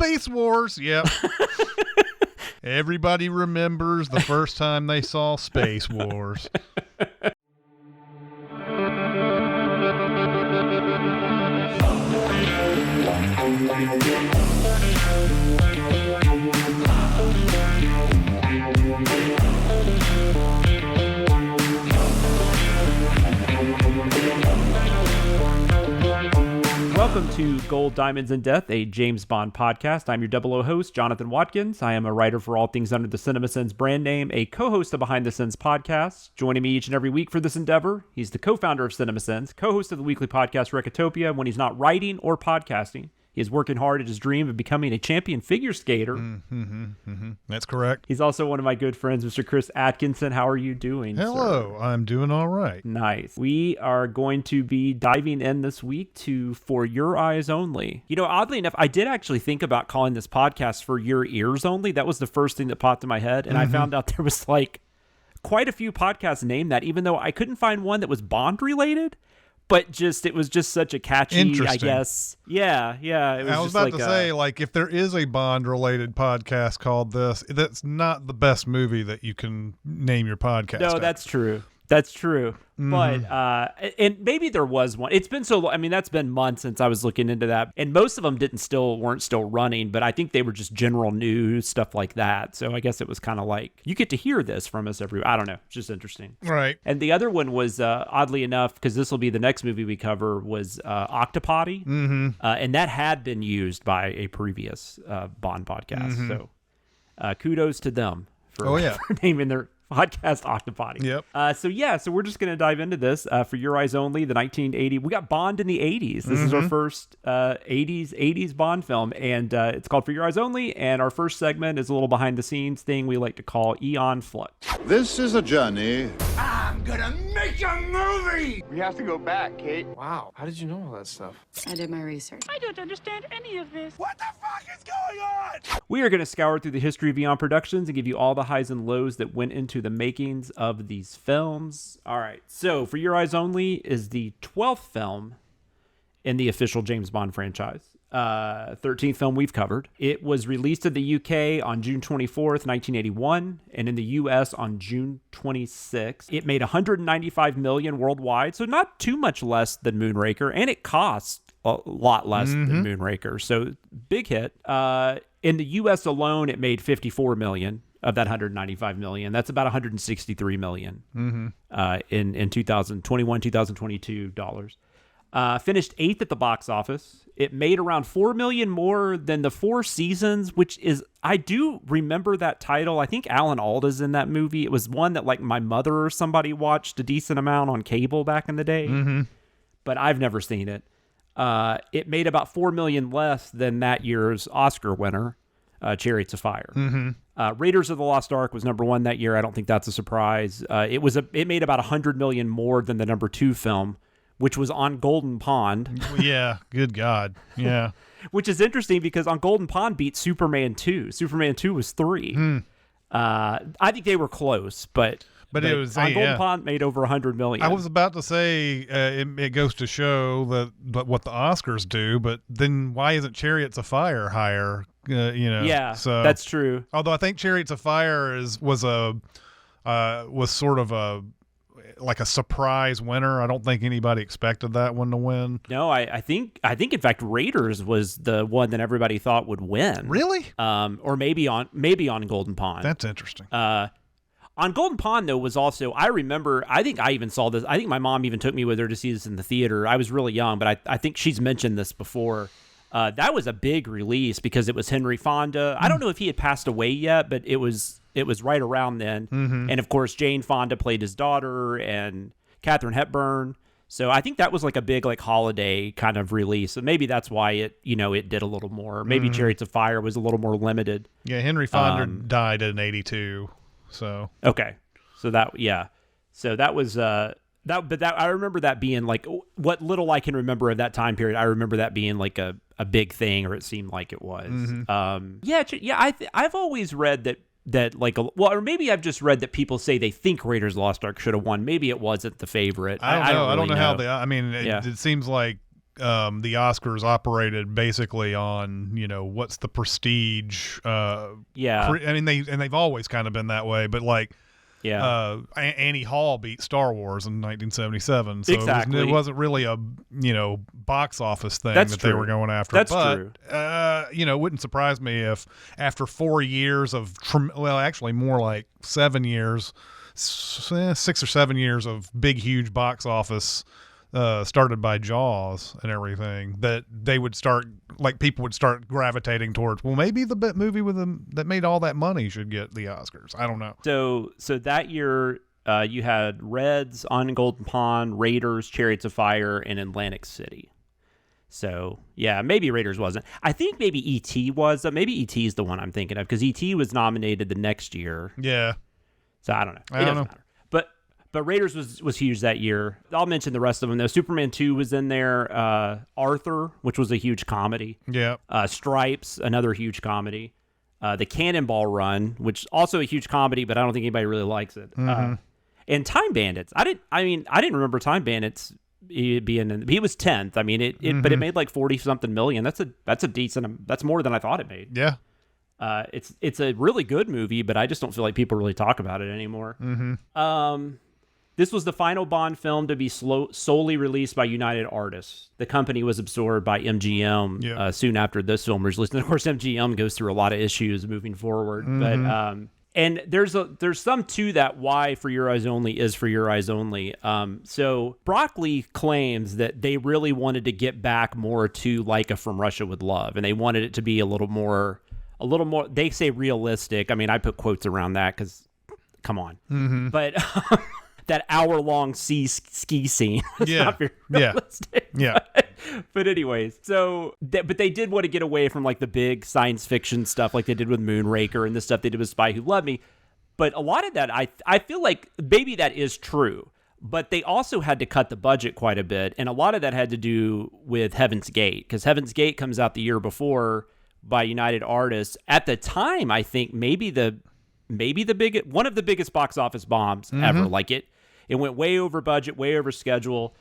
Space Wars. Yep. Everybody remembers the first time they saw Space Wars. Welcome to Gold, Diamonds, and Death, a James Bond podcast. I'm your 00 host, Jonathan Watkins. I am a writer for all things under the Cinemasins brand name, a co-host of Behind the Sins podcast. Joining me each and every week for this endeavor, he's the co-founder of Cinemasins, co-host of the weekly podcast Recotopia. When he's not writing or podcasting, he is working hard at his dream of becoming a champion figure skater. That's correct. He's also one of my good friends, Mr. Chris Atkinson. How are you doing, Hello, sir? I'm doing all right. Nice. We are going to be diving in this week to For Your Eyes Only. You know, oddly enough, I did actually think about calling this podcast For Your Ears Only. That was the first thing that popped in my head. And I found out there was like quite a few podcasts named that, even though I couldn't find one that was Bond related. But it was just such a catchy, I guess. Yeah. It was I was about to say, like, if there is a Bond-related podcast called this, that's not the best movie that you can name your podcast. No, that's true. That's true. But, and maybe there was one. It's been so long. I mean, that's been months since I was looking into that. And most of them weren't still running, but I think they were just general news, stuff like that. So I guess it was kind of like, you get to hear this from us I don't know. It's just interesting. Right. And the other one was, oddly enough, because this will be the next movie we cover, was Octopotty. And that had been used by a previous Bond podcast. So kudos to them for naming their podcast Octopotty. Yep. So we're just going to dive into this For Your Eyes Only, the 1980. We got Bond in the 80s. This is our first 80s Bond film, and it's called For Your Eyes Only, and our first segment is a little behind-the-scenes thing we like to call Eon Flux. This is a journey. I'm gonna make a movie! We have to go back, Kate. Wow, how did you know all that stuff? I did my research. I don't understand any of this. What the fuck is going on? We are going to scour through the history of Eon Productions and give you all the highs and lows that went into the makings of these films. All right, so For Your Eyes Only is the 12th film in the official James Bond franchise. 13th film we've covered. It was released in the UK on June 24th, 1981, and in the US on June 26th. It made $195 million worldwide, so not too much less than Moonraker, and it cost a lot less than Moonraker, so big hit. In the US alone, it made $54 million of that $195 million. That's about $163 million in 2021, 2022 dollars. Finished 8th at the box office. It made around $4 million more than the Four Seasons, which is, I do remember that title. I think Alan Alda's in that movie. It was one that like my mother or somebody watched a decent amount on cable back in the day, but I've never seen it. It made about $4 million less than that year's Oscar winner, Chariots of Fire. Raiders of the Lost Ark was number 1 that year. I don't think that's a surprise. It made about $100 million more than the number 2 film, which was On Golden Pond. Yeah, good God. Yeah. Which is interesting because On Golden Pond beat Superman 2. Superman 2 was 3. I think they were close, but it was On Golden Pond made over $100 million. I was about to say it goes to show that what the Oscars do, but then why isn't Chariots of Fire higher? Yeah, so that's true. Although I think Chariots of Fire was sort of a surprise winner. I don't think anybody expected that one to win. No, I think in fact Raiders was the one that everybody thought would win. Really? Or maybe on Golden Pond. That's interesting. On Golden Pond though was also, I remember, I think I even saw this. I think my mom even took me with her to see this in the theater. I was really young, but I think she's mentioned this before. That was a big release because it was Henry Fonda. I don't know if he had passed away yet, but it was right around then. And of course, Jane Fonda played his daughter and Katharine Hepburn. So I think that was like a big like holiday kind of release. So maybe that's why it did a little more. Maybe Chariots of Fire was a little more limited. Yeah, Henry Fonda died in 82. So okay. So that was I remember that being like what little I can remember of that time period. I remember that being like a big thing, or it seemed like it was. I've always read that like, or maybe I've just read that people say they think Raiders of the Lost Ark should have won. Maybe it wasn't the favorite. I don't know how they. I mean, it seems like the Oscars operated basically on, what's the prestige. Yeah. I mean, they've always kind of been that way, but like, Yeah. Annie Hall beat Star Wars in 1977, so Exactly. it wasn't really a box office thing That's that true. they were going after. That's but, true. It wouldn't surprise me if after 4 years of actually more like 7 years, 6 or 7 years of big huge box office. Started by Jaws and everything, that they would start, like, people would start gravitating towards, well, maybe the movie with them that made all that money should get the Oscars. I don't know. So that year, you had Reds, On Golden Pond, Raiders, Chariots of Fire, and Atlantic City. So yeah, maybe Raiders wasn't. I think maybe E.T. was. Maybe E.T. is the one I'm thinking of, because E.T. was nominated the next year. Yeah. So I don't know. I don't know. Matter. But Raiders was huge that year. I'll mention the rest of them though. Superman 2 was in there. Arthur, which was a huge comedy. Yeah. Stripes, another huge comedy. The Cannonball Run, which also a huge comedy, but I don't think anybody really likes it. And Time Bandits. I didn't remember Time Bandits being in. He was 10th. I mean, but it made like 40 something million. That's a decent. That's more than I thought it made. Yeah. It's a really good movie, but I just don't feel like people really talk about it anymore. This was the final Bond film to be solely released by United Artists. The company was absorbed by MGM soon after this film was released. And of course, MGM goes through a lot of issues moving forward. But and there's some to that why For Your Eyes Only is For Your Eyes Only. So Broccoli claims that they really wanted to get back more to like a From Russia with Love, and they wanted it to be a little more. They say realistic. I mean, I put quotes around that because, come on. But that hour-long ski scene is not very realistic. Yeah. But anyways, but they did want to get away from like the big science fiction stuff like they did with Moonraker and the stuff they did with Spy Who Loved Me. But a lot of that, I feel like maybe that is true. But they also had to cut the budget quite a bit. And a lot of that had to do with Heaven's Gate, because Heaven's Gate comes out the year before by United Artists. At the time, I think maybe one of the biggest box office bombs ever. Like it went way over budget, way over schedule.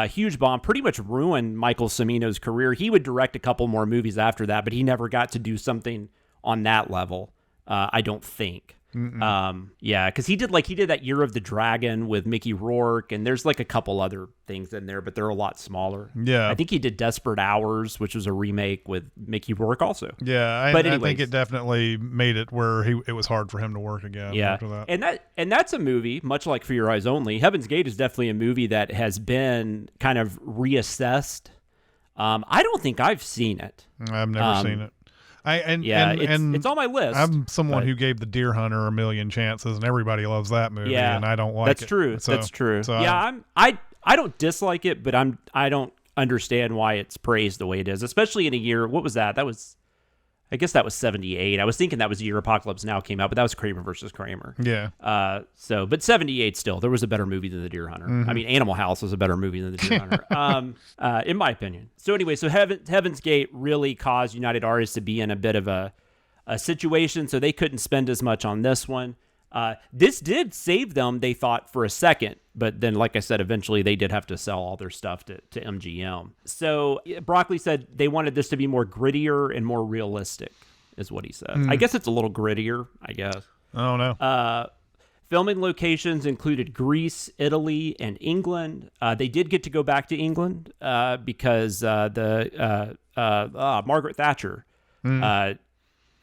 Huge bomb, pretty much ruined Michael Cimino's career. He would direct a couple more movies after that, but he never got to do something on that level. I don't think. Because he did that Year of the Dragon with Mickey Rourke, and there's like a couple other things in there, but they're a lot smaller. Yeah, I think he did Desperate Hours, which was a remake with Mickey Rourke also. Yeah, I think it definitely made it where it was hard for him to work again. Yeah, after that. And that's a movie much like For Your Eyes Only. Heaven's Gate is definitely a movie that has been kind of reassessed. I don't think I've seen it. I've never seen it. It's on my list. I'm someone who gave The Deer Hunter a million chances, and everybody loves that movie, and I don't like it. That's true. So I don't dislike it, but I don't understand why it's praised the way it is, especially in a year. What was that? I guess that was 78. I was thinking that was the year Apocalypse Now came out, but that was Kramer versus Kramer. Yeah. But 78 still, there was a better movie than The Deer Hunter. I mean, Animal House was a better movie than The Deer Hunter, in my opinion. So anyway, Heaven's Gate really caused United Artists to be in a bit of a situation, so they couldn't spend as much on this one. This did save them, they thought, for a second, but then, like I said, eventually they did have to sell all their stuff to MGM. So Broccoli said they wanted this to be more grittier and more realistic, is what he said. I guess it's a little grittier, I guess. I don't know. Filming locations included Greece, Italy, and England. They did get to go back to England because Margaret Thatcher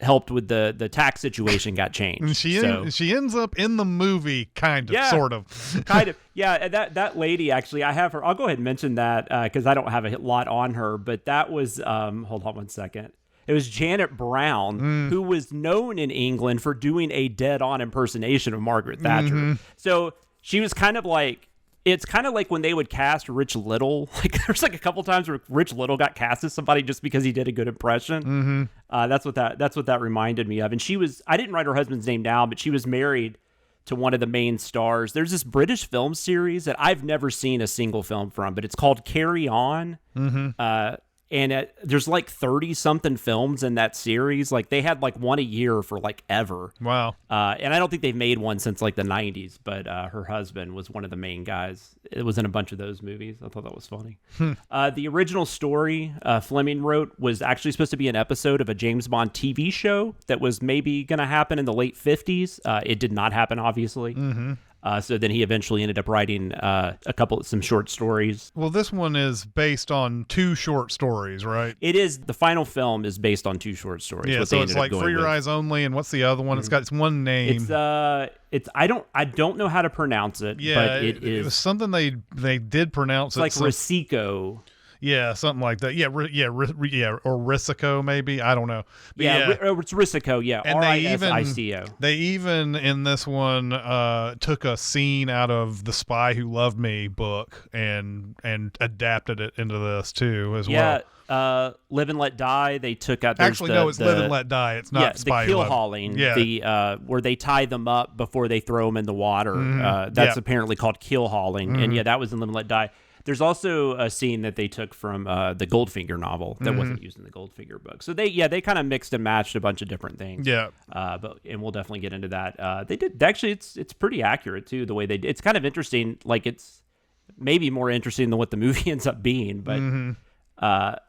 helped with the tax situation got changed. She ends up in the movie, kind of, sort of. Kind of. Yeah, and that lady, actually, I have her. I'll go ahead and mention that because I don't have a lot on her, but that was, hold on one second. It was Janet Brown, who was known in England for doing a dead-on impersonation of Margaret Thatcher. So she was kind of like, it's kind of like when they would cast Rich Little. Like there's like a couple times where Rich Little got cast as somebody just because he did a good impression. That's what that reminded me of. And I didn't write her husband's name down, but she was married to one of the main stars. There's this British film series that I've never seen a single film from, but it's called Carry On. And there's like 30 something films in that series. Like they had like one a year for like ever. Wow. And I don't think they've made one since like the 90s, but her husband was one of the main guys. It was in a bunch of those movies. I thought that was funny. The original story Fleming wrote was actually supposed to be an episode of a James Bond TV show that was maybe going to happen in the late 50s. It did not happen, obviously. So then he eventually ended up writing some short stories. Well, this one is based on 2 short stories, right? It is. The final film is based on 2 short stories. Yeah, so it's like For Your Eyes Only, and what's the other one? It's one name. It's I don't know how to pronounce it. Yeah, but it was something they did pronounce. It's like Risico. Yeah, something like that. Yeah, or Risico maybe. I don't know. But it's Risico. Yeah, and Risico. They even in this one took a scene out of the Spy Who Loved Me book and adapted it into this too as well. Yeah, Live and Let Die. They took out. Actually, no, it's Live and Let Die. It's not Spy the Who Loved Me. hauling. Yeah, where they tie them up before they throw them in the water. That's apparently called keel hauling, and that was in Live and Let Die. There's also a scene that they took from the Goldfinger novel that wasn't used in the Goldfinger book. So they kind of mixed and matched a bunch of different things. Yeah. And we'll definitely get into that. They did actually. It's pretty accurate too. The way they did. It's kind of interesting. Like it's maybe more interesting than what the movie ends up being, but.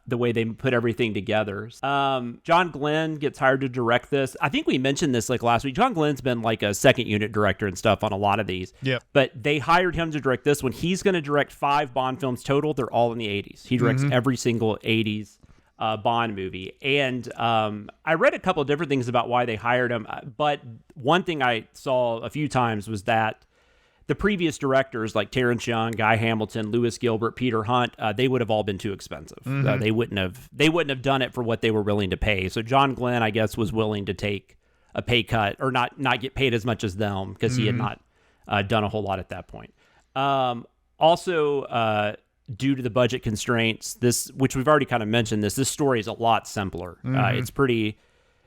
The way they put everything together. John Glenn gets hired to direct this. I think we mentioned this like last week. John Glenn's been like a second unit director and stuff on a lot of these. Yeah. But they hired him to direct this one. He's going to direct 5 Bond films total. They're all in the 80s. He directs every single 80s Bond movie. And I read a couple of different things about why they hired him. But one thing I saw a few times was that the previous directors like Terrence Young, Guy Hamilton, Lewis Gilbert, Peter Hunt, they would have all been too expensive. They wouldn't have done it for what they were willing to pay. So John Glenn, I guess, was willing to take a pay cut or not get paid as much as them because he had not done a whole lot at that point. Also, due to the budget constraints, which we've already kind of mentioned, this story is a lot simpler.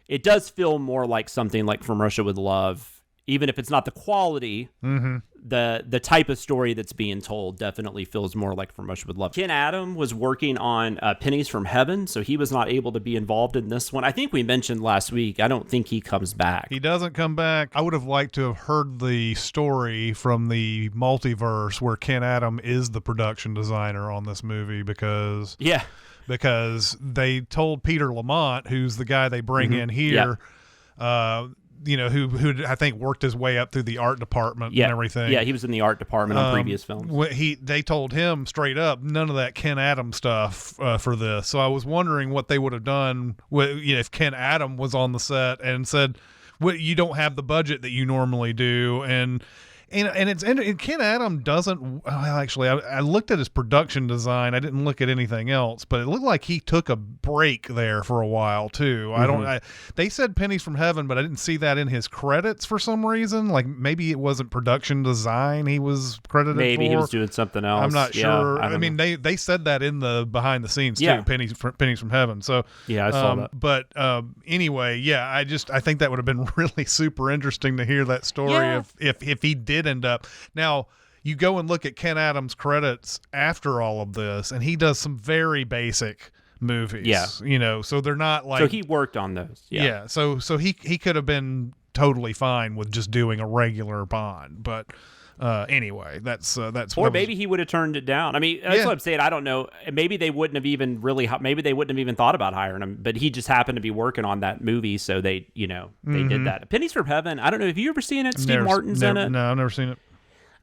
It does feel more like something like From Russia with Love. Even if it's not the quality, the type of story that's being told definitely feels more like From Russia with Love. Ken Adam was working on Pennies from Heaven, so he was not able to be involved in this one. I think we mentioned last week, I don't think he comes back. He doesn't come back. I would have liked to have heard the story from the multiverse where Ken Adam is the production designer on this movie because they told Peter Lamont, who's the guy they bring in here, who I think worked his way up through the art department and everything. Yeah, he was in the art department on previous films. They told him straight up, none of that Ken Adam stuff for this. So I was wondering what they would have done if Ken Adam was on the set and said, well, you don't have the budget that you normally do. And Ken Adam doesn't. Actually, I looked at his production design. I didn't look at anything else, but it looked like he took a break there for a while too. They said Pennies from Heaven, but I didn't see that in his credits for some reason. Like maybe it wasn't production design he was credited for. Maybe he was doing something else. I'm not sure. I mean, they said that in the behind the scenes too. Pennies from Heaven. So I saw that. But anyway, I think that would have been really super interesting to hear that story if he did end up. Now you go and look at Ken Adams' credits after all of this, and he does some very basic movies. So they're not like. So he worked on those. So he could have been totally fine with just doing a regular Bond, but anyway, that's. Or maybe he would have turned it down. I mean, that's what I'm saying. I don't know. Maybe they wouldn't have even thought about hiring him, but he just happened to be working on that movie, so they did that. Pennies from Heaven. I don't know. Have you ever seen it? Steve Martin's in it. No, I've never seen it.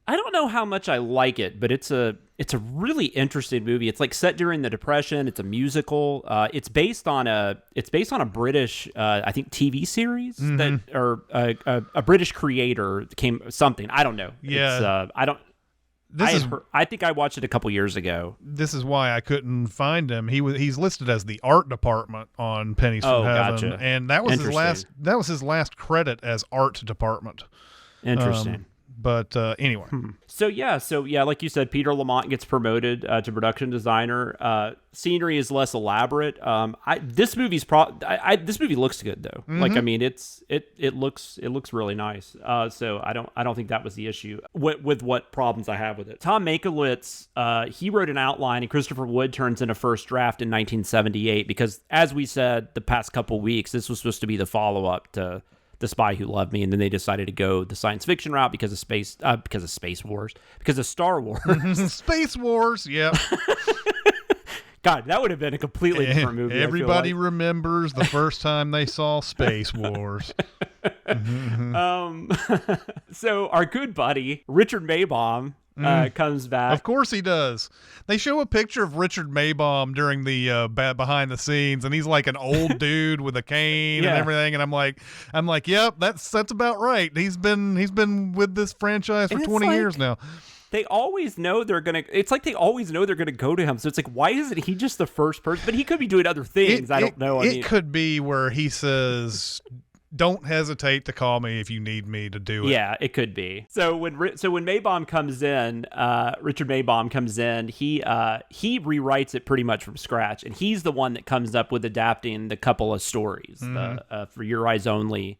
I don't know how much I like it, but it's a really interesting movie. It's like set during the Depression. It's a musical. It's based on a British I think TV series that or a British creator came something. I don't know. Yeah. I think I watched it a couple years ago. This is why I couldn't find him. He's listed as the art department on Pennies from Heaven, and that was his last credit as art department. Interesting. But anyway. So yeah, like you said, Peter Lamont gets promoted to production designer. Scenery is less elaborate. This movie looks good though. Like, I mean, it looks really nice. So I don't think that was the issue with what problems I have with it. Tom Mankiewicz, he wrote an outline, and Christopher Wood turns in a first draft in 1978 because, as we said the past couple weeks, this was supposed to be the follow up to The Spy Who Loved Me, and then they decided to go the science fiction route because of Star Wars. Space Wars, yeah. God, that would have been a completely different movie. Everybody remembers the first time they saw Space Wars. So our good buddy Richard Maybaum comes back. Of course he does. They show a picture of Richard Maybaum during the behind the scenes, and he's like an old dude with a cane and everything. And I'm like, yep, that's about right. He's been with this franchise for 20 years now. They always know they're gonna. It's like they always know they're gonna go to him. So it's like, why isn't he just the first person? But he could be doing other things. I don't know. It could be where he says, "Don't hesitate to call me if you need me to do it." Yeah, it could be. So when Maybaum comes in, Richard Maybaum comes in. He rewrites it pretty much from scratch, and he's the one that comes up with adapting the couple of stories For Your Eyes Only.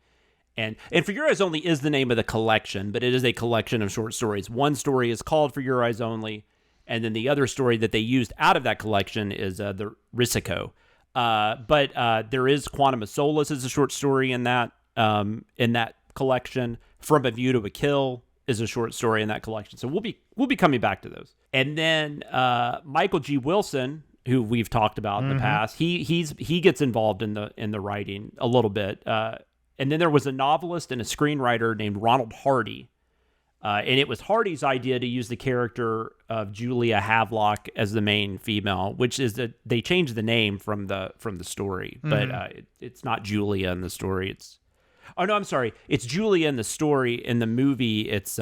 And For Your Eyes Only is the name of the collection, but it is a collection of short stories. One story is called For Your Eyes Only, and then the other story that they used out of that collection is the Risico. But there is Quantum of Solace is a short story in that collection. From a View to a Kill is a short story in that collection. So we'll be coming back to those. And then Michael G. Wilson, who we've talked about in the past, he gets involved in the writing a little bit. And then there was a novelist and a screenwriter named Ronald Hardy. And it was Hardy's idea to use the character of Julia Havelock as the main female, which is that they changed the name from the story, but it's not Julia in the story. It's Julia in the story. In the movie, it's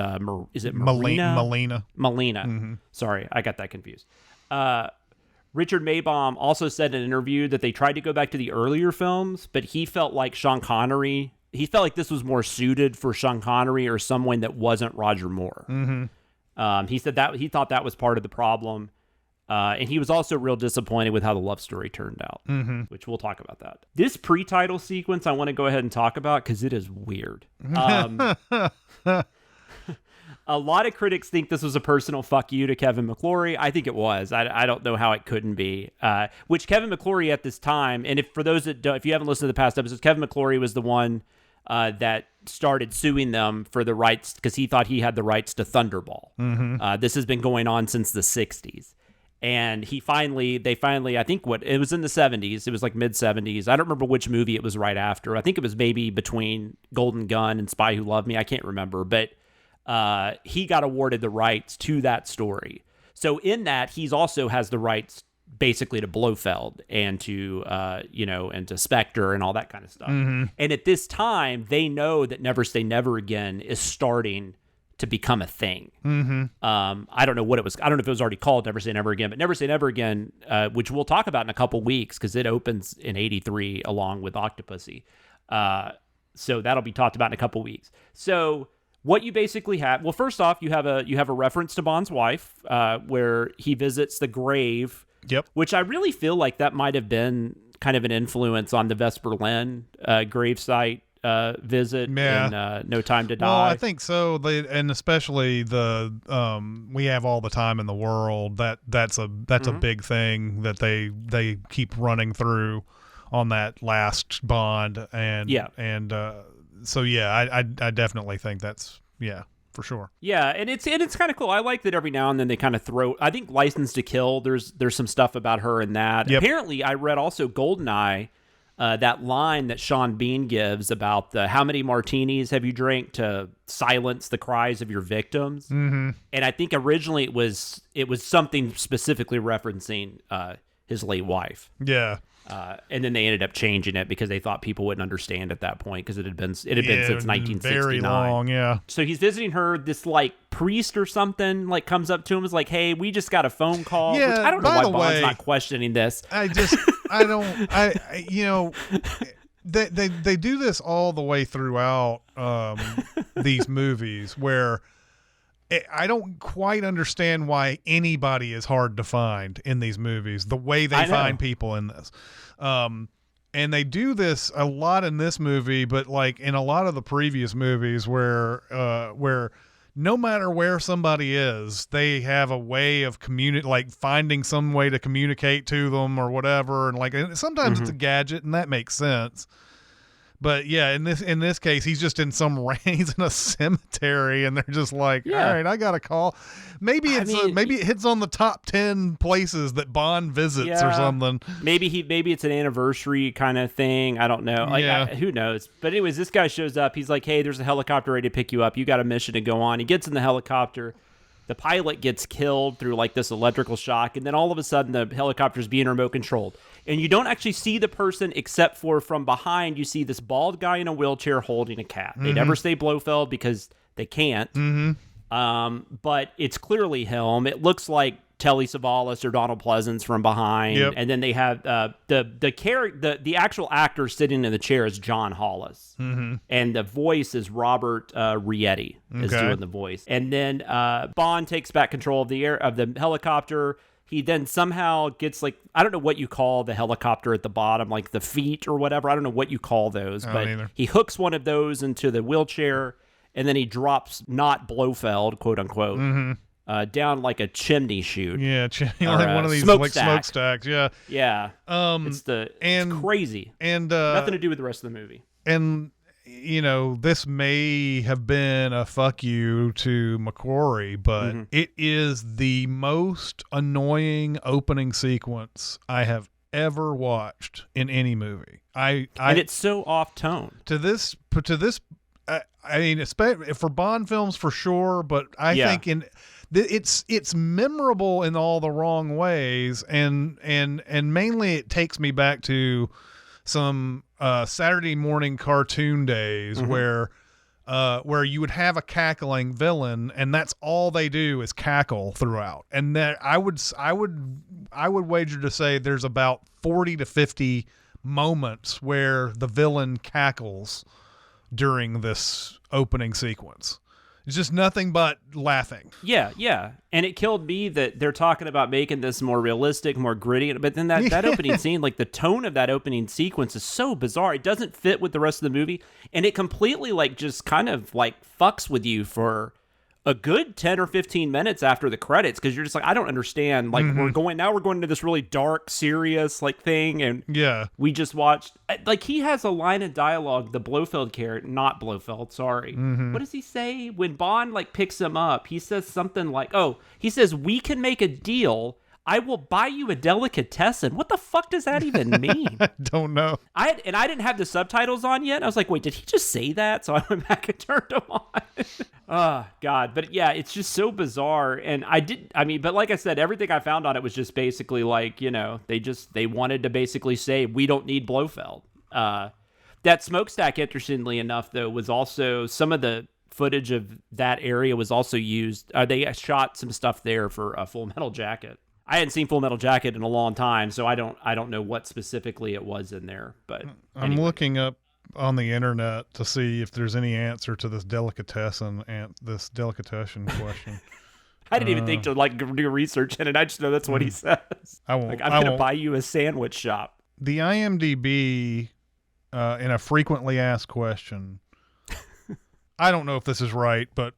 is it Melina? Melina. Sorry, I got that confused. Richard Maybaum also said in an interview that they tried to go back to the earlier films, but he felt like Sean Connery. He felt like this was more suited for Sean Connery or someone that wasn't Roger Moore. He said that he thought that was part of the problem. And he was also real disappointed with how the love story turned out, which we'll talk about that. This pre-title sequence I want to go ahead and talk about because it is weird. A lot of critics think this was a personal fuck you to Kevin McClory. I think it was. I don't know how it couldn't be. Which Kevin McClory at this time, and if you haven't listened to the past episodes, Kevin McClory was the one that started suing them for the rights because he thought he had the rights to Thunderball. This has been going on since the 60s. And they finally, I think it was in the 70s. It was like mid 70s. I don't remember which movie it was right after. I think it was maybe between Golden Gun and Spy Who Loved Me. I can't remember, but he got awarded the rights to that story. So in that, he's also has the rights basically to Blofeld and to, and to Spectre and all that kind of stuff. And at this time, they know that Never Say Never Again is starting to become a thing. I don't know what it was. I don't know if it was already called Never Say Never Again, but Never Say Never Again, which we'll talk about in a couple weeks because it opens in 1983 along with Octopussy. So that'll be talked about in a couple weeks. So what you basically have, well, first off, you have a reference to Bond's wife, where he visits the grave. Yep. Which I really feel like that might have been kind of an influence on the Vesper Lynn gravesite visit in No Time to Die. Well, I think so. And especially the we have all the time in the world. That's a big thing that they keep running through on that last Bond. And so I definitely think that's for sure. Yeah, and it's kind of cool. I like that every now and then they kind of throw. I think License to Kill. There's some stuff about her in that. Yep. Apparently, I read also Goldeneye. That line that Sean Bean gives about the how many martinis have you drank to silence the cries of your victims, and I think originally it was something specifically referencing his late wife. Yeah. And then they ended up changing it because they thought people wouldn't understand at that point because it had been since 1969. Very long, yeah. So he's visiting her. This like priest or something like comes up to him, is like, "Hey, we just got a phone call." Yeah, which I don't know why Bond's not questioning this. They do this all the way throughout these movies where I don't quite understand why anybody is hard to find in these movies, the way they find people in this. And they do this a lot in this movie, but like in a lot of the previous movies where no matter where somebody is, they have a way of like finding some way to communicate to them or whatever. And sometimes it's a gadget, and that makes sense. But yeah, in this case, he's just in he's in a cemetery, and they're just like, all right, I got a call. Maybe maybe it hits on the top 10 places that Bond visits or something. Maybe it's an anniversary kind of thing. I don't know. Who knows? But anyways, this guy shows up. He's like, hey, there's a helicopter ready to pick you up. You got a mission to go on. He gets in the helicopter. The pilot gets killed through like this electrical shock, and then all of a sudden the helicopter's being remote controlled. And you don't actually see the person except for from behind you see this bald guy in a wheelchair holding a cat. They never say Blofeld because they can't. But it's clearly him. It looks like Telly Savalas or Donald Pleasance from behind. Yep. And then they have the actual actor sitting in the chair is John Hollis. And the voice is Robert Rietti is doing the voice. And then Bond takes back control of the helicopter. He then somehow gets I don't know what you call the helicopter at the bottom, like the feet or whatever. I don't know what you call those, but he hooks one of those into the wheelchair, and then he drops not Blofeld, quote unquote, down like a chimney chute. Yeah, like one of these smokestacks. Yeah, yeah. It's crazy, and nothing to do with the rest of the movie. And this may have been a fuck you to McQuarrie, but it is the most annoying opening sequence I have ever watched in any movie. And it's so off tone to this. I mean, especially for Bond films for sure, but I think it's memorable in all the wrong ways, and mainly it takes me back to some Saturday morning cartoon days where you would have a cackling villain, and that's all they do is cackle throughout. And that I would wager to say there's about 40 to 50 moments where the villain cackles during this opening sequence. It's just nothing but laughing. Yeah. And it killed me that they're talking about making this more realistic, more gritty. But then that opening scene, like the tone of that opening sequence is so bizarre. It doesn't fit with the rest of the movie. And it completely just kind of fucks with you for a good 10 or 15 minutes after the credits, because you're just like, I don't understand. We're going into this really dark, serious thing, and we just watched. He has a line of dialogue, the Blofeld character, not Blofeld, sorry. What does he say when Bond picks him up? He says something he says, we can make a deal. I will buy you a delicatessen. What the fuck does that even mean? I don't know. I didn't have the subtitles on yet. I was like, wait, did he just say that? So I went back and turned them on. Oh, God. But yeah, it's just so bizarre. And but like I said, everything I found on it was just basically they wanted to basically say, we don't need Blofeld. That smokestack, interestingly enough, though, was also some of the footage of that area was also used. They shot some stuff there for a Full Metal Jacket. I hadn't seen Full Metal Jacket in a long time, so I don't know what specifically it was in there. But I'm looking up on the internet to see if there's any answer to this delicatessen question. I didn't even think to do research in it. I just know that's what he says. I'm going to buy you a sandwich shop. The IMDb in a frequently asked question. I don't know if this is right, but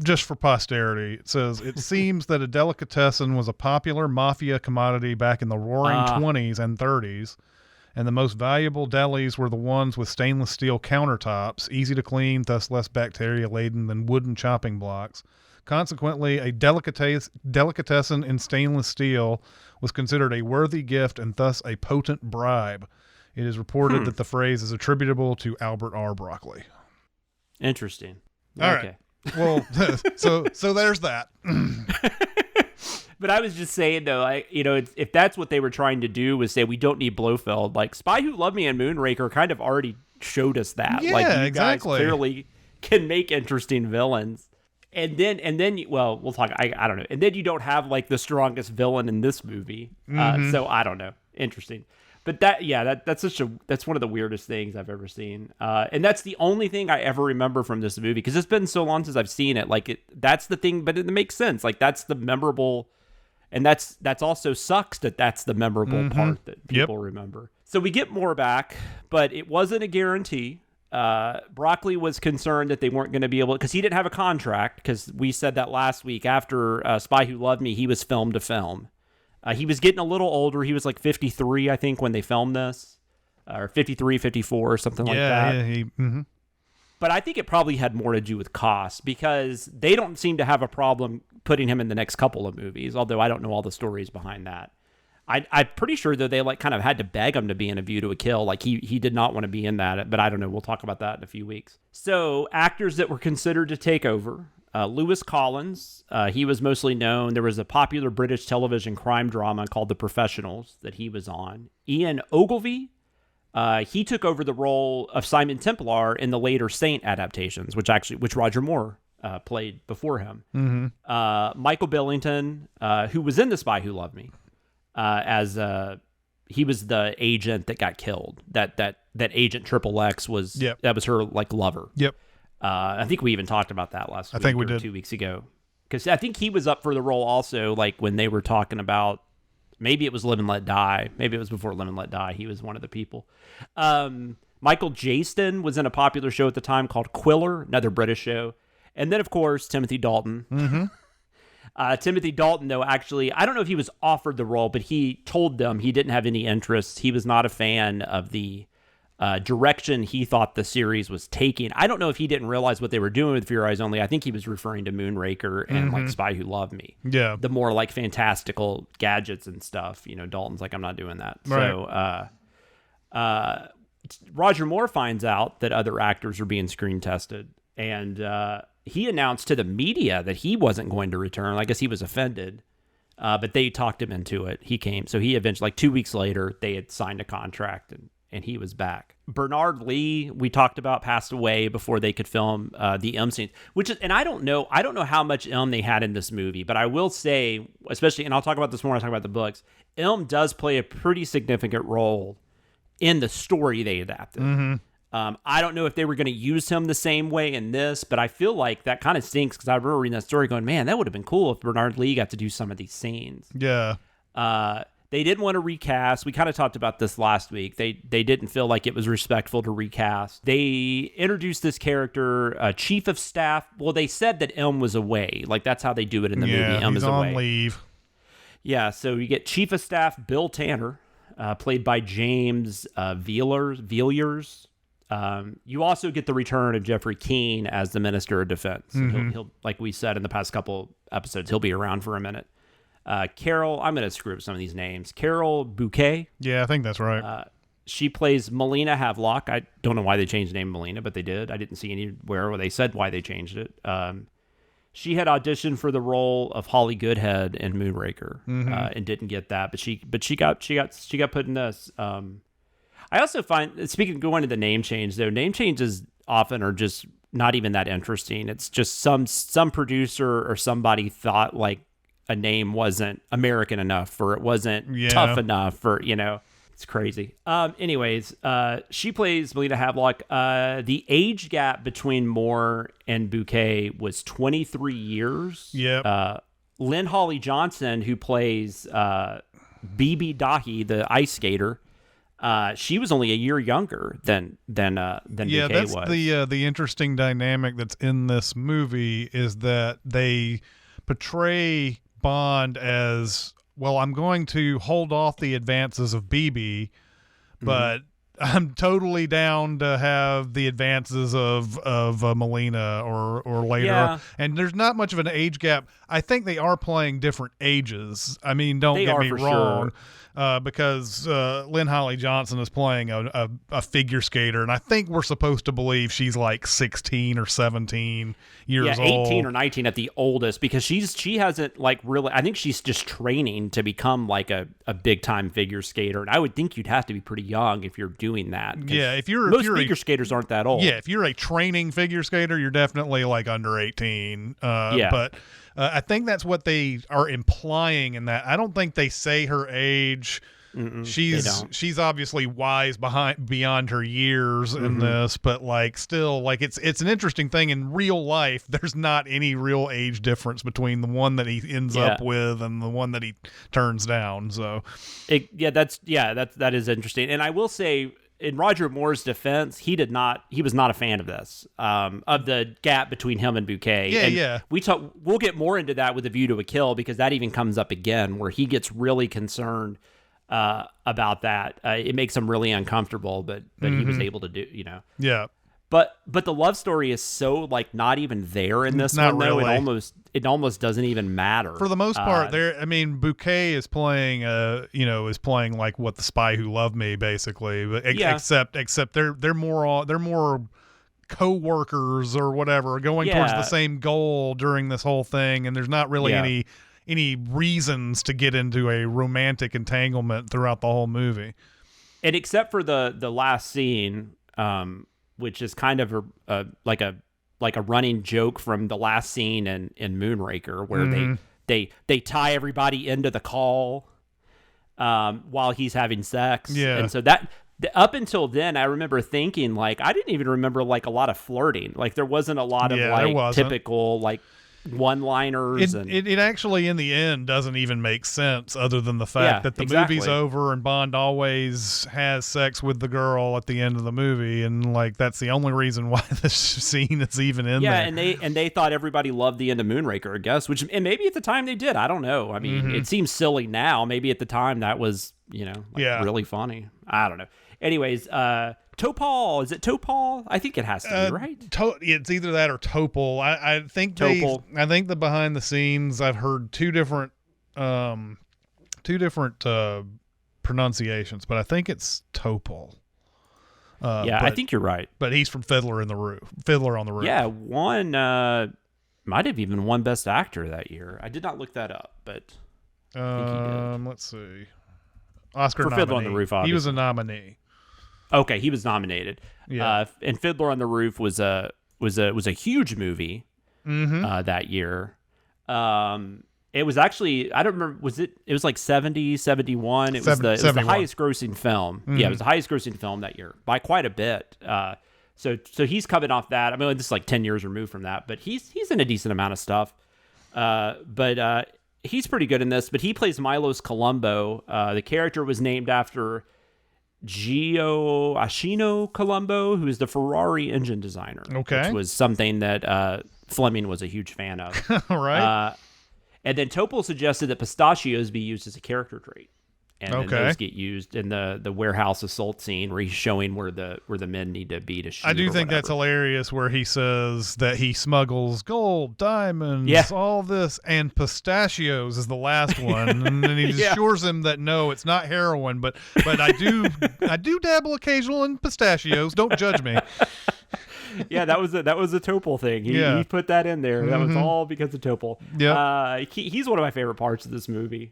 just for posterity, it says, it seems that a delicatessen was a popular mafia commodity back in the roaring 20s and 30s, and the most valuable delis were the ones with stainless steel countertops, easy to clean, thus less bacteria-laden than wooden chopping blocks. Consequently, a delicatessen in stainless steel was considered a worthy gift and thus a potent bribe. It is reported that the phrase is attributable to Albert R. Broccoli. Interesting. All right. Well, so there's that. But I was just saying, though, if that's what they were trying to do was say we don't need Blofeld, Spy Who Loved Me and Moonraker kind of already showed us that. Yeah, you exactly. Guys clearly can make interesting villains. And then we'll talk. I don't know. And then you don't have the strongest villain in this movie. So I don't know. Interesting. But that's one of the weirdest things I've ever seen. And that's the only thing I ever remember from this movie, because it's been so long since I've seen it. Like that's the thing, but it makes sense. Like that's the memorable, and that's also sucks that's the memorable part that people remember. So we get more back, but it wasn't a guarantee. Broccoli was concerned that they weren't going to be able, because he didn't have a contract, because we said that last week after Spy Who Loved Me, he was filmed to film. He was getting a little older. He was like 53, I think, when they filmed this, or 53, 54, or something like that. Yeah, But I think it probably had more to do with cost, because they don't seem to have a problem putting him in the next couple of movies, although I don't know all the stories behind that. I'm pretty sure that they like kind of had to beg him to be in A View to a Kill. Like he did not want to be in that, but I don't know. We'll talk about that in a few weeks. So actors that were considered to take over. Lewis Collins, he was mostly known. There was a popular British television crime drama called The Professionals that he was on. Ian Ogilvy, he took over the role of Simon Templar in the later Saint adaptations, which Roger Moore played before him. Michael Billington, who was in The Spy Who Loved Me, as he was the agent that got killed. That agent Triple X was that was her like lover. Yep. I think we even talked about that last week. I think we did 2 weeks ago, because I think he was up for the role also. Like when they were talking about, maybe it was Live and Let Die. Maybe it was before Live and Let Die. He was one of the people. Michael Jaston was in a popular show at the time called Quiller, another British show. And then, of course, Timothy Dalton. Timothy Dalton, though, actually, I don't know if he was offered the role, but he told them he didn't have any interest. He was not a fan of the direction he thought the series was taking. I don't know if he didn't realize what they were doing with For Your Eyes Only. I think he was referring to Moonraker and like Spy Who Loved Me. Yeah. The more like fantastical gadgets and stuff. You know, Dalton's like, I'm not doing that. Right. So Roger Moore finds out that other actors are being screen tested, and he announced to the media that he wasn't going to return. I guess he was offended, but they talked him into it. He came. So he eventually, like 2 weeks later, they had signed a contract, and he was back. Bernard Lee, we talked about, passed away before they could film the M scenes, and I don't know how much M they had in this movie, but I will say, especially, and I'll talk about this more when I talk about the books, M does play a pretty significant role in the story they adapted. I don't know if they were going to use him the same way in this, but I feel like that kind of stinks, because I remember reading that story going, man, that would have been cool if Bernard Lee got to do some of these scenes. Yeah. They didn't want to recast. We kind of talked about this last week. They didn't feel like it was respectful to recast. They introduced this character, Chief of Staff. Well, they said that M was away. Like, that's how they do it in the movie. M is away. On leave. Yeah, so you get Chief of Staff Bill Tanner, played by James Villiers. You also get the return of Jeffrey Keane as the Minister of Defense. He'll, like we said in the past couple episodes, he'll be around for a minute. Carol, I'm going to screw up some of these names. Carol Bouquet. Yeah, I think that's right. She plays Melina Havelock. I don't know why they changed the name Melina, but they did. I didn't see anywhere where they said why they changed it. She had auditioned for the role of Holly Goodhead in Moonraker, and didn't get that, but she got put in this. I also find, speaking of going to the name change, though, name changes often are just not even that interesting. It's just some producer or somebody thought like a name wasn't American enough, or it wasn't tough enough, or, you know, it's crazy. Anyways, she plays Melina Havelock. The age gap between Moore and Bouquet was 23 years. Yep. Lynn Holly Johnson, who plays Bibi Dahi, the ice skater, she was only a year younger than Bouquet that's was. The interesting dynamic that's in this movie is that they portray Bond as, well, I'm going to hold off the advances of BB, but I'm totally down to have the advances of Melina or later. Yeah. And there's not much of an age gap. I think they are playing different ages. I mean, don't get me wrong. Because Lynn Holly Johnson is playing a figure skater, and I think we're supposed to believe she's like 16 or 17 years old. 18 or 19 at the oldest, because she hasn't like really, I think she's just training to become like a big time figure skater, and I would think you'd have to be pretty young if you're doing that. Yeah, most figure skaters aren't that old. Yeah, if you're a training figure skater, you're definitely like under 18. But I think that's what they are implying in that. I don't think they say her age She's obviously wise beyond her years in this, but like still, like it's an interesting thing in real life. There's not any real age difference between the one that he ends up with and the one that he turns down. So, that is interesting. And I will say, in Roger Moore's defense, he was not a fan of this, of the gap between him and Bouquet. We'll get more into that with A View to a Kill, because that even comes up again, where he gets really concerned about that. It makes him really uncomfortable, but he was able to do, Yeah. But the love story is so like not even there in this Not one, though. really. It almost doesn't even matter for the most part. Bouquet is playing like What the Spy Who Loved Me, basically. But except they're more co-workers or whatever, going towards the same goal during this whole thing, and there's not really any reasons to get into a romantic entanglement throughout the whole movie. And except for the last scene, which is kind of like a running joke from the last scene in Moonraker, where they tie everybody into the call while he's having sex. Yeah. And so that up until then, I remember thinking, like, I didn't even remember like a lot of flirting. Like there wasn't a lot of like typical like one-liners. It actually in the end doesn't even make sense, other than the fact that the movie's over and Bond always has sex with the girl at the end of the movie, and like that's the only reason why this scene is even in there. And they thought everybody loved the end of Moonraker, I guess, and maybe at the time they did. I don't know. I mean, it seems silly now. Maybe at the time that was really funny. I don't know. Anyways, Topol, is it Topol? I think it has to be, right? It's either that or Topol. I think Topol. I think the behind the scenes, I've heard two different pronunciations, but I think it's Topol. I think you're right. But he's from Fiddler on the Roof. Yeah, one might have even won Best Actor that year. I did not look that up, but I think he did. Let's see. Oscar for nominee. Fiddler on the Roof, obviously. He was a nominee. Okay, he was nominated. Yeah. And Fiddler on the Roof was a huge movie that year. It was actually, I don't remember, it was like 70, 71. It was the highest grossing film. Yeah, it was the highest grossing film that year by quite a bit. So he's coming off that. I mean, this is like 10 years removed from that, but he's in a decent amount of stuff. But he's pretty good in this, but he plays Milos Colombo. The character was named after Gio Ashino Colombo, who is the Ferrari engine designer. Okay. Which was something that Fleming was a huge fan of. Right. And then Topol suggested that pistachios be used as a character trait. And then those get used in the warehouse assault scene where he's showing where the men need to be to shoot. I do think that's hilarious, where he says that he smuggles gold, diamonds, all this, and pistachios is the last one, and then he assures him that no, it's not heroin, but I do dabble occasional in pistachios. Don't judge me. Yeah, that was a Topol thing. He put that in there. That was all because of Topol. Yeah, he's one of my favorite parts of this movie.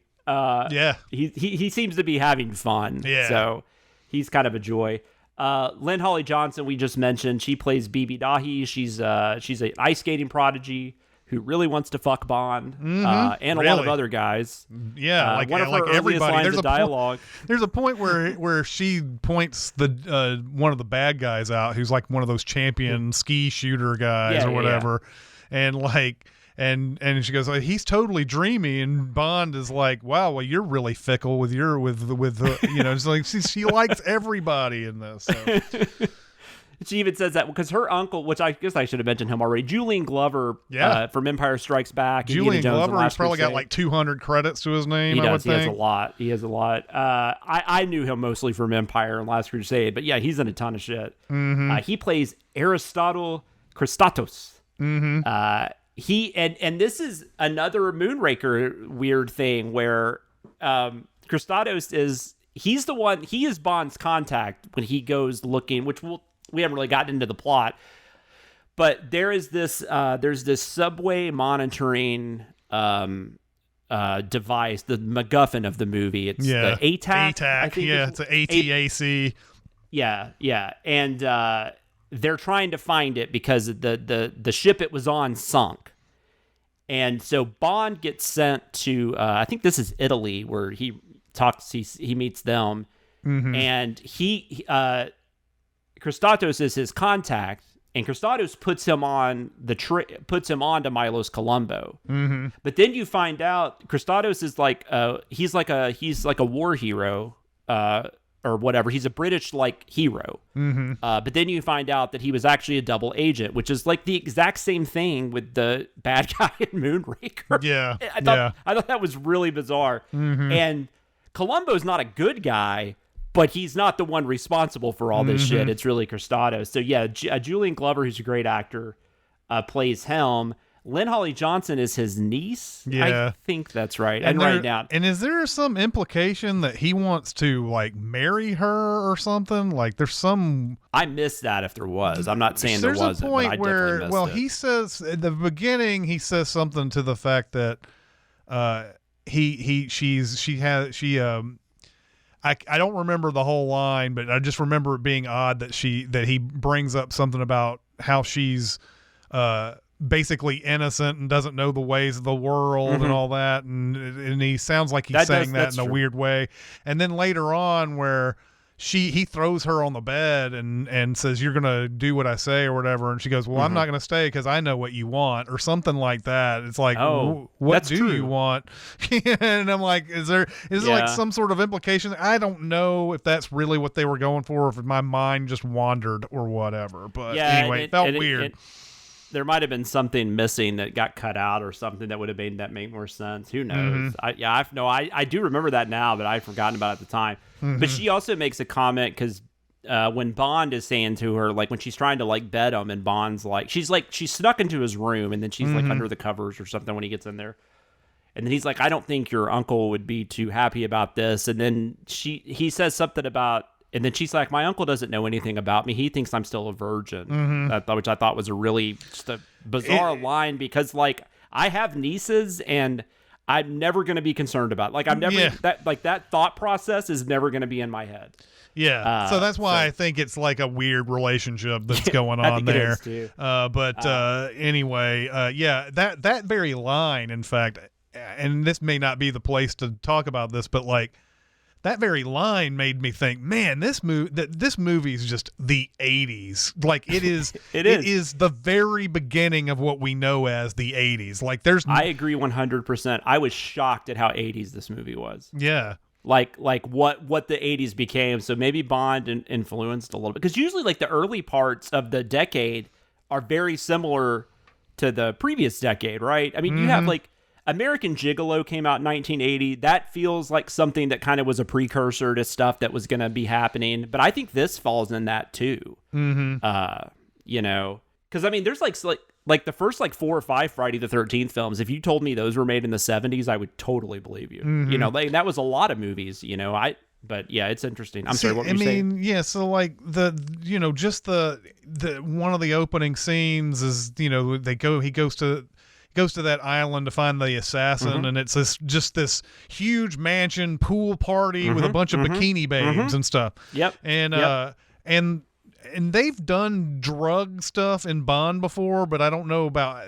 He seems to be having fun. Yeah, so he's kind of a joy. Lynn Holly Johnson, we just mentioned, she plays Bibi Dahi. She's an ice skating prodigy who really wants to fuck Bond, and a lot of other guys. Yeah, one of her everybody. Lines there's of dialogue. There's a point where she points the one of the bad guys out, who's like one of those champion ski shooter guys or whatever, and like. And she goes, he's totally dreamy, and Bond is like, wow, well, you're really fickle with it's like she likes everybody in this. So. She even says that because her uncle, which I guess I should have mentioned him already, Julian Glover, from Empire Strikes Back. Julian Glover has probably got like 200 credits to his name. He does. I would think. He has a lot. I knew him mostly from Empire and Last Crusade, but yeah, he's in a ton of shit. He plays Aristotle Christatos. He and this is another Moonraker weird thing where Christatos he is Bond's contact when he goes looking, which we haven't really gotten into the plot, but there's this subway monitoring device, the MacGuffin of the movie. It's the ATAC. I think it's an ATAC. Yeah, and they're trying to find it because the ship it was on sunk. And so Bond gets sent to, I think this is Italy, where he he meets them, and Christatos is his contact, and Christatos puts him on puts him onto Milos Colombo. But then you find out Christatos is like he's like a war hero or whatever. He's a British like hero. But then you find out that he was actually a double agent, which is like the exact same thing with the bad guy in Moonraker. Yeah, I thought that was really bizarre. And Columbo's not a good guy, but he's not the one responsible for all this shit. It's really Christatos. So yeah, Julian Glover, who's a great actor, plays Helm. Lynn Holly Johnson is his niece. Yeah. I think that's right. And write it down. And is there some implication that he wants to like marry her or something? Like there's some. I missed that if there was. I'm not saying there wasn't. There's a point where, he says at the beginning, he says something to the fact that I don't remember the whole line, but I just remember it being odd that he brings up something about how she's basically innocent and doesn't know the ways of the world and all that, and he sounds like he's saying that in a weird way. And then later on, where he throws her on the bed and says, "You're gonna do what I say" or whatever, and she goes, "Well, I'm not gonna stay because I know what you want," or something like that. It's like, what do you want? And I'm like, is there like some sort of implication? I don't know if that's really what they were going for, or if my mind just wandered or whatever. But anyway, it felt weird. There might have been something missing that got cut out or something that would have made that make more sense. Who knows? I do remember that now, but I'd forgotten about it at the time. But she also makes a comment because when Bond is saying to her, like when she's trying to like bed him, and Bond's like, she's snuck into his room, and then she's like under the covers or something when he gets in there. And then he's like, "I don't think your uncle would be too happy about this." And then he says something about, and then she's like, "My uncle doesn't know anything about me. He thinks I'm still a virgin," which I thought was a really just a bizarre line, because like I have nieces and I'm never going to be concerned about. Like I'm never that thought process is never going to be in my head. Yeah, so that's why I think it's like a weird relationship that's going on there. Anyway, that very line, in fact, and this may not be the place to talk about this, but like that very line made me think, man, this movie is just the 80s. Like it is, it is the very beginning of what we know as the 80s. Like I agree 100%. I was shocked at how 80s this movie was. Yeah. Like what the 80s became. So maybe Bond influenced a little bit, because usually like the early parts of the decade are very similar to the previous decade, right? I mean, you have like American Gigolo came out in 1980. That feels like something that kind of was a precursor to stuff that was going to be happening. But I think this falls in that too. You know, because I mean, there's like the first like 4 or 5 Friday the 13th films. If you told me those were made in the 70s, I would totally believe you. You know, like that was a lot of movies. You know, But yeah, it's interesting. I'm sorry, what were you saying? Yeah, so like just the one of the opening scenes is, he goes to that island to find the assassin, and it's this huge mansion pool party with a bunch of bikini babes and stuff. Yep. And they've done drug stuff in Bond before, but I don't know about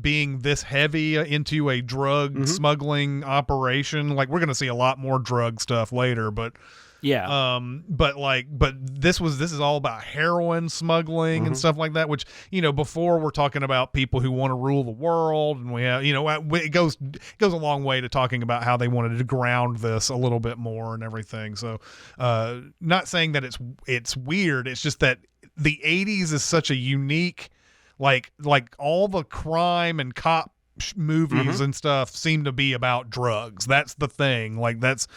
being this heavy into a drug smuggling operation. Like we're going to see a lot more drug stuff later, but yeah. But this is all about heroin smuggling and stuff like that, which, before we're talking about people who want to rule the world, and we have, it goes a long way to talking about how they wanted to ground this a little bit more and everything. So, not saying that it's weird. It's just that the 80s is such a unique, like all the crime and cop movies and stuff seem to be about drugs. That's the thing. Like that's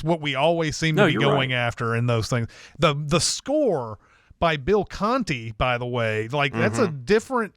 what we always seem to be going after in those things. The score by Bill Conti, by the way, like that's a different.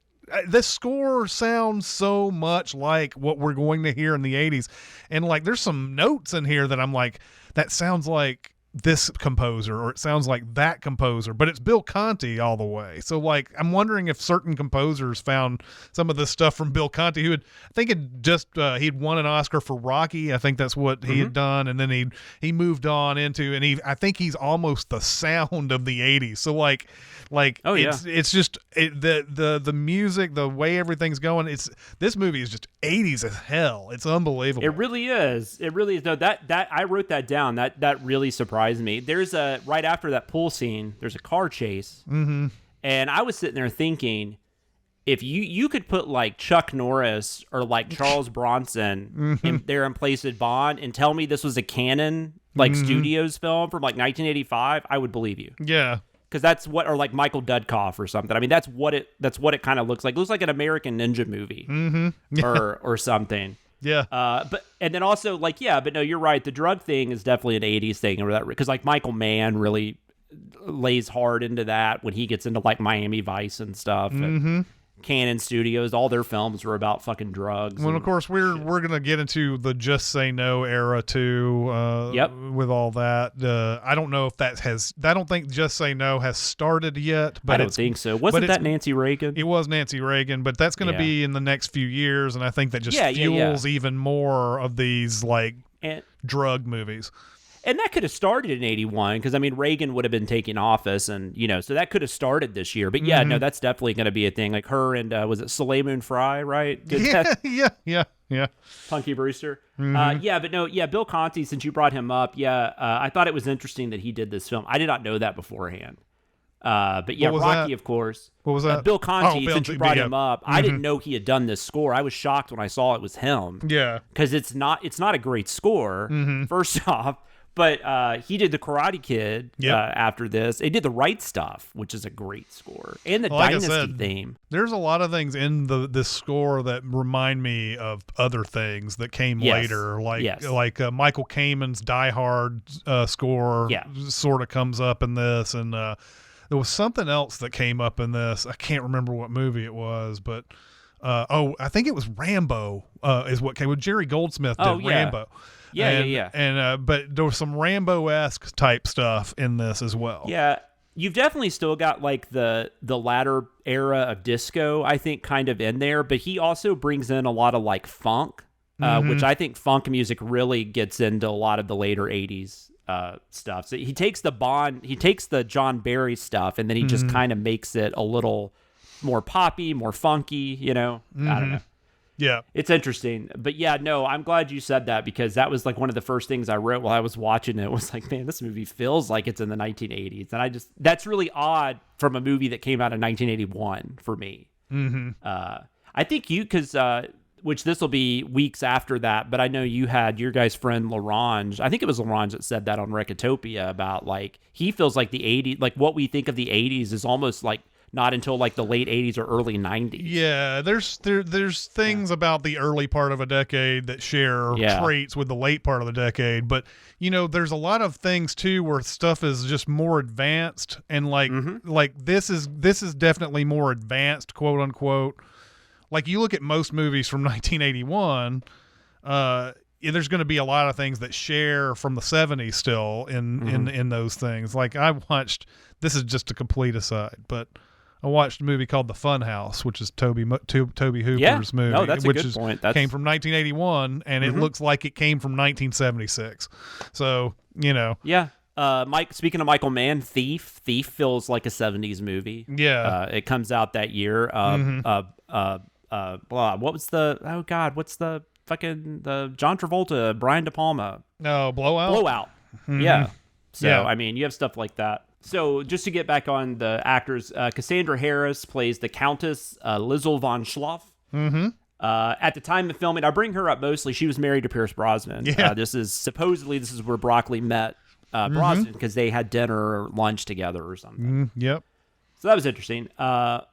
This score sounds so much like what we're going to hear in the 80s, and like there's some notes in here that I'm like, that sounds like this composer, or it sounds like that composer, but it's Bill Conti all the way. So like, I'm wondering if certain composers found some of this stuff from Bill Conti, who I think had just he'd won an Oscar for Rocky. I think that's what he had done, and then he moved on into, and I think he's almost the sound of the 80s. So like it's just the music, the way everything's going. This movie is just 80s as hell. It's unbelievable. It really is. It really is. No, that I wrote that down. That really surprised me. There's right after that pool scene, there's a car chase, and I was sitting there thinking, if you could put like Chuck Norris or like Charles Bronson in place of Bond and tell me this was a Canon like Studios film from like 1985, I would believe you. Yeah. Because that's what, or like Michael Dudkoff or something. I mean, that's what it kind of looks like. It looks like an American Ninja movie or something. Yeah. But then also like, yeah, but no, you're right. The drug thing is definitely an 80s thing, or that, because like Michael Mann really lays hard into that when he gets into like Miami Vice and stuff. And Canon Studios, all their films were about fucking drugs. Well, of course, we're gonna get into the Just Say No era too. With all that, I don't know if that has. I don't think Just Say No has started yet. But I don't think so. Wasn't that Nancy Reagan? It was Nancy Reagan, but that's going to be in the next few years, and I think that just fuels even more of these like drug movies. And that could have started in 81, because, I mean, Reagan would have been taking office, and, so that could have started this year. But, yeah, no, that's definitely going to be a thing. Like her and, was it Soleil Moon Frye, right? Yeah. Punky Brewster. Bill Conti, since you brought him up, I thought it was interesting that he did this film. I did not know that beforehand. But, yeah, Rocky, of course. What was that? Bill Conti, since you brought him up, I didn't know he had done this score. I was shocked when I saw it was him. Yeah. Because it's not a great score, first off. But he did the Karate Kid after this. He did the Right Stuff, which is a great score, and the Dynasty theme. There's a lot of things in this score that remind me of other things that came later, like Michael Kamen's Die Hard score. Sort of comes up in this, and there was something else that came up in this. I can't remember what movie it was, but I think it was Rambo. Is what came with Jerry Goldsmith did Rambo. And but there was some Rambo-esque type stuff in this as well. Yeah, you've definitely still got like the latter era of disco, I think, kind of in there. But he also brings in a lot of like funk, which I think funk music really gets into a lot of the later 80s stuff. So he takes the John Barry stuff, and then he just kind of makes it a little more poppy, more funky. I don't know. Yeah. It's interesting. But yeah, no, I'm glad you said that, because that was like one of the first things I wrote while I was watching it. It was like, man, this movie feels like it's in the 1980s. And that's really odd from a movie that came out in 1981 for me. I think because which this will be weeks after that, but I know you had your guy's friend Larange. I think it was Larange that said that on Recotopia about like, he feels like the 80s, like what we think of the 80s is almost like not until like the late 80s or early 90s. Yeah, there's things about the early part of a decade that share traits with the late part of the decade, but there's a lot of things too where stuff is just more advanced, and like this is definitely more advanced, quote unquote. Like you look at most movies from 1981, there's going to be a lot of things that share from the 70s still in those things. Like I watched, this is just a complete aside, but I watched a movie called The Fun House, which is Toby Hooper's movie. No, that's a good point. Came from 1981, and it looks like it came from 1976. So, Yeah. Mike. Speaking of Michael Mann, Thief feels like a 70s movie. Yeah. It comes out that year. What was what's the fucking the John Travolta, Brian De Palma? No, Blowout. Blowout. Yeah. So I mean, you have stuff like that. So just to get back on the actors, Cassandra Harris plays the Countess Lizzle von Schloff. At the time of filming, I bring her up mostly. She was married to Pierce Brosnan. Yeah. This is where Broccoli met Brosnan, because they had dinner or lunch together or something. Yep. So that was interesting.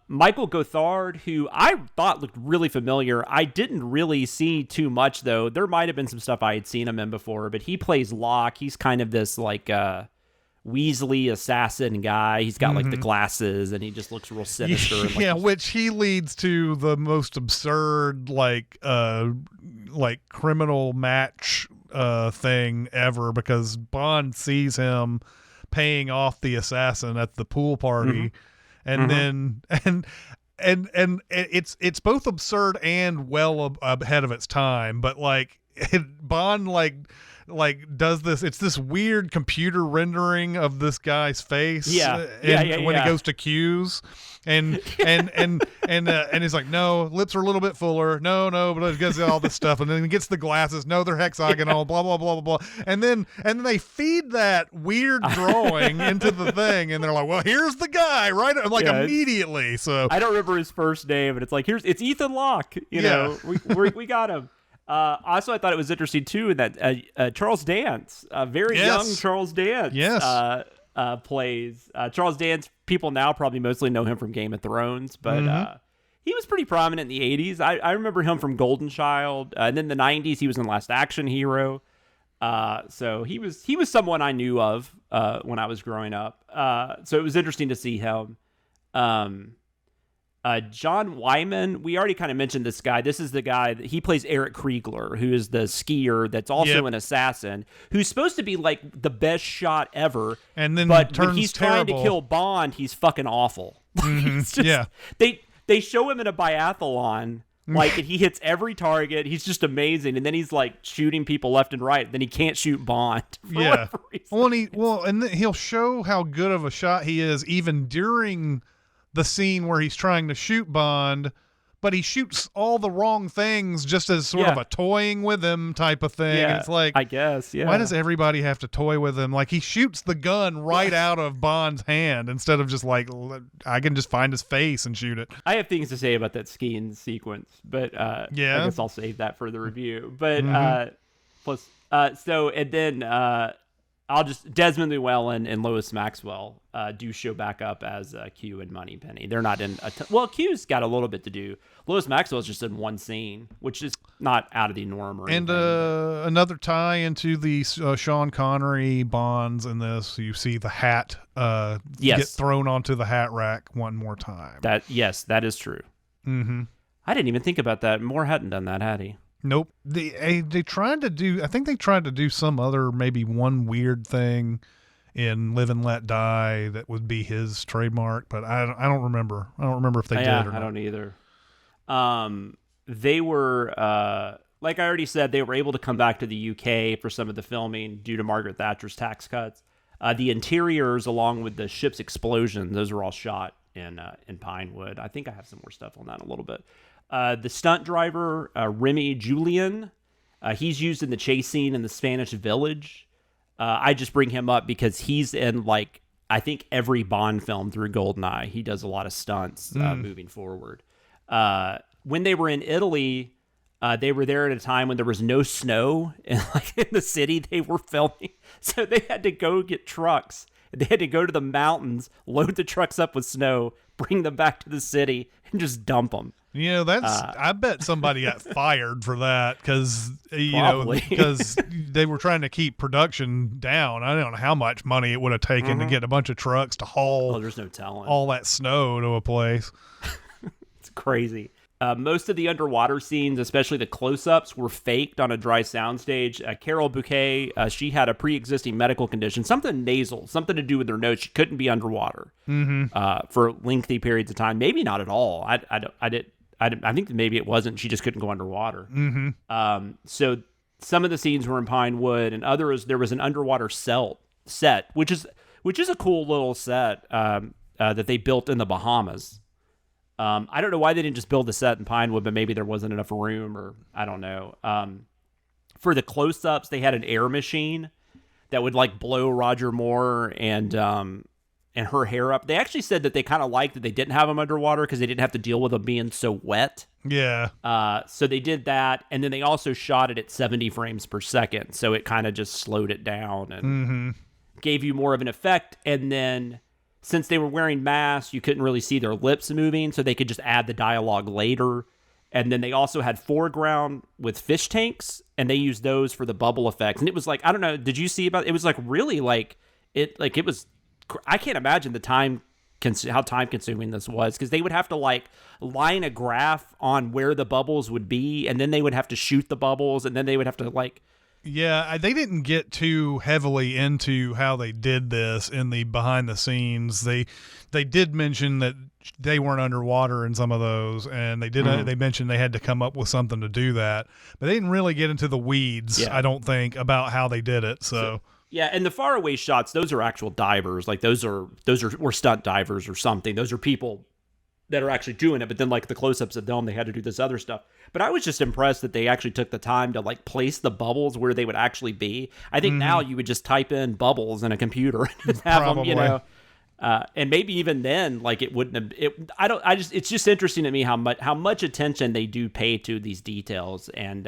Michael Gothard, who I thought looked really familiar. I didn't really see too much, though. There might have been some stuff I had seen him in before, but he plays Locke. He's kind of this like Weasley assassin guy. He's got like the glasses, and he just looks real sinister. And, which he leads to the most absurd like criminal match thing ever, because Bond sees him paying off the assassin at the pool party, and then and it's both absurd and well ahead of its time, but like Bond does this. It's this weird computer rendering of this guy's face. When he goes to Q's, and he's like, no, lips are a little bit fuller. No, but it gets all this stuff, and then he gets the glasses. No, they're hexagonal. Blah blah blah blah blah. And then they feed that weird drawing into the thing, and they're like, well, here's the guy, right? Like immediately. So I don't remember his first name, and it's like, it's Ethan Locke. You know, we got him. Also, I thought it was interesting too that Charles Dance, very young Charles Dance, plays Charles Dance. People now probably mostly know him from Game of Thrones, but he was pretty prominent in the 80s. I remember him from Golden Child, and then the 90s he was in Last Action Hero. So he was someone I knew of when I was growing up. So it was interesting to see him. John Wyman, we already kind of mentioned this guy. This is the guy that he plays, Eric Kriegler, who is the skier that's also an assassin, who's supposed to be like the best shot ever. And then but turns when he's terrible. trying to kill Bond, he's fucking awful. They show him in a biathlon, like, and he hits every target. He's just amazing. And then he's like shooting people left and right. Then he can't shoot Bond for whatever reason. And then he'll show how good of a shot he is even during the scene where he's trying to shoot Bond, but he shoots all the wrong things just as sort of a toying with him type of thing. Yeah, and it's like, I guess, why does everybody have to toy with him? Like, he shoots the gun right out of Bond's hand instead of just like, I can just find his face and shoot it. I have things to say about that skiing sequence, but I guess I'll save that for the review. But Desmond Llewellyn and Lois Maxwell do show back up as Q and Moneypenny. They're not in Q's got a little bit to do. Lois Maxwell's just in one scene, which is not out of the norm or anything. And another tie into the Sean Connery Bonds in this. You see the hat get thrown onto the hat rack one more time. That is true. Mm-hmm. I didn't even think about that. Moore hadn't done that, had he? Nope. They tried to do. I think they tried to do some other, maybe one weird thing in Live and Let Die that would be his trademark, but I don't remember. I don't remember if they did or not. I don't either. They were like I already said, they were able to come back to the UK for some of the filming due to Margaret Thatcher's tax cuts. The interiors, along with the ship's explosion, those were all shot in Pinewood. I think I have some more stuff on that in a little bit. The stunt driver, Remy Julian, he's used in the chase scene in the Spanish Village. I just bring him up because he's in, like, I think every Bond film through GoldenEye. He does a lot of stunts moving forward. When they were in Italy, they were there at a time when there was no snow in the city they were filming. So they had to go get trucks. They had to go to the mountains, load the trucks up with snow, bring them back to the city, and just dump them. You know, I bet somebody got fired for that because they were trying to keep production down. I don't know how much money it would have taken to get a bunch of trucks to haul there's no telling. All that snow to a place. It's crazy. Most of the underwater scenes, especially the close-ups, were faked on a dry soundstage. Carol Bouquet, she had a pre-existing medical condition, something nasal, something to do with her nose. She couldn't be underwater for lengthy periods of time. Maybe not at all. I think maybe it wasn't. She just couldn't go underwater. So some of the scenes were in Pinewood, and others there was an underwater set, which is a cool little set that they built in the Bahamas. I don't know why they didn't just build the set in Pinewood, but maybe there wasn't enough room, or I don't know. For the close-ups, they had an air machine that would like blow Roger Moore and her hair up. They actually said that they kind of liked that they didn't have them underwater because they didn't have to deal with them being so wet. Yeah. So they did that, and then they also shot it at 70 frames per second, so it kind of just slowed it down and gave you more of an effect. And then since they were wearing masks, you couldn't really see their lips moving, so they could just add the dialogue later. And then they also had foreground with fish tanks, and they used those for the bubble effects. And it was like, I don't know, did you see about it? It was like really it was, I can't imagine how time consuming this was, because they would have to like line a graph on where the bubbles would be, and then they would have to shoot the bubbles, and then they would have to like Yeah, they didn't get too heavily into how they did this in the behind the scenes. They did mention that they weren't underwater in some of those, and they mentioned they had to come up with something to do that, but they didn't really get into the weeds. Yeah. I don't think about how they did it. So yeah, and the faraway shots, those are actual divers. Like those were stunt divers or something. Those are people that are actually doing it, but then like the close-ups of them, they had to do this other stuff. But I was just impressed that they actually took the time to like place the bubbles where they would actually be. I think now you would just type in bubbles in a computer and just have them, you know. And maybe even then, like it wouldn't have. It's just interesting to me how much attention they do pay to these details, and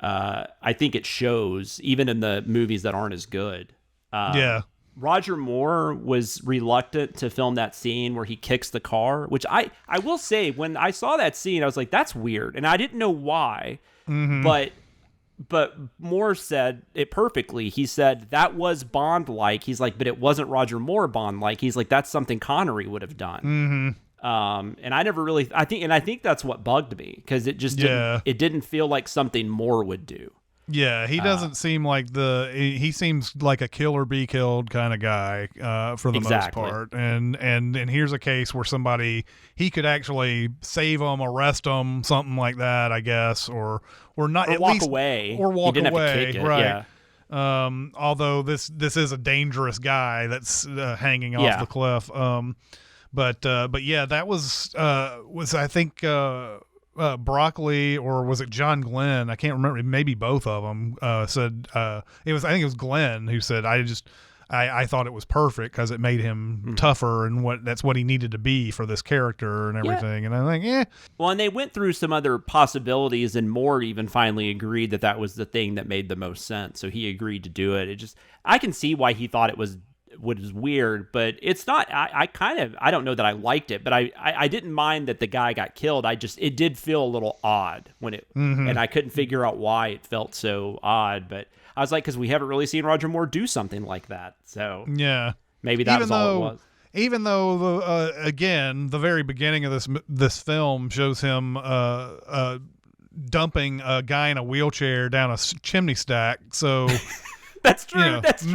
I think it shows even in the movies that aren't as good. yeah. Roger Moore was reluctant to film that scene where he kicks the car, which I will say, when I saw that scene, I was like, that's weird. And I didn't know why, but Moore said it perfectly. He said that was Bond-like. He's like, but it wasn't Roger Moore Bond-like. He's like, that's something Connery would have done. And I never really, I think that's what bugged me, because it just didn't feel like something Moore would do. Yeah, he doesn't seem like he seems like a kill or be killed kind of guy for the most part. And here's a case where he could actually save them, arrest them, something like that, I guess, or not, or at walk least away. Or walk he didn't away, have to kick it, right? Yeah. Although this is a dangerous guy that's hanging off the cliff. But yeah, that was I think Broccoli, or was it John Glenn? I can't remember. Maybe both of them said I think it was Glenn who said, I thought it was perfect because it made him tougher, and that's what he needed to be for this character and everything. Yeah. And I think, Well, and they went through some other possibilities, and Moore even finally agreed that was the thing that made the most sense. So he agreed to do it. I can see why he thought it was weird, but it's not. I don't know that I liked it, but I didn't mind that the guy got killed. It did feel a little odd when it, and I couldn't figure out why it felt so odd. But I was like, because we haven't really seen Roger Moore do something like that, so yeah, maybe that was all it was. Even though again, the very beginning of this film shows him dumping a guy in a wheelchair down a chimney stack, so. That's true. You know, that's true.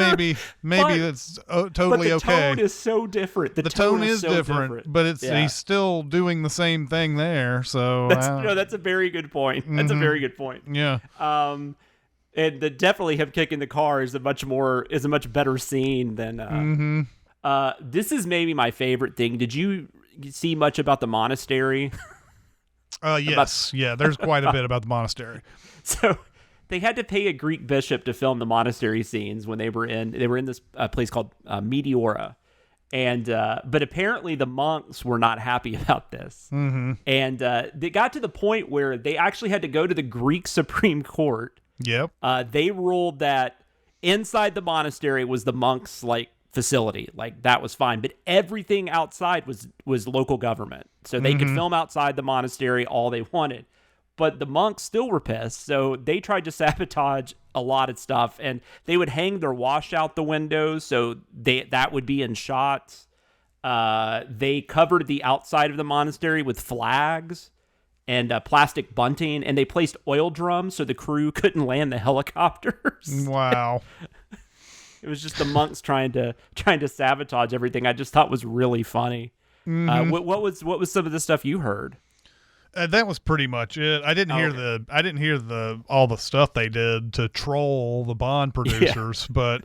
Maybe that's totally okay. But the tone is so different. The tone is so different, but he's still doing the same thing there. So that's a very good point. That's a very good point. Yeah. And definitely him kicking the car is a much better scene than. This is maybe my favorite thing. Did you see much about the monastery? Yes. Yeah. There's quite a bit about the monastery. So. They had to pay a Greek bishop to film the monastery scenes when they were in this place called Meteora, and but apparently the monks were not happy about this, and they got to the point where they actually had to go to the Greek Supreme Court. Yep. They ruled that inside the monastery was the monks' like facility, like that was fine, but everything outside was local government, so they could film outside the monastery all they wanted. But the monks still were pissed, so they tried to sabotage a lot of stuff, and they would hang their wash out the windows, so that would be in shots. They covered the outside of the monastery with flags and plastic bunting, and they placed oil drums so the crew couldn't land the helicopters. Wow. It was just the monks trying to sabotage everything. I just thought was really funny. What was some of the stuff you heard? That was pretty much it. I didn't hear all the stuff they did to troll the Bond producers, but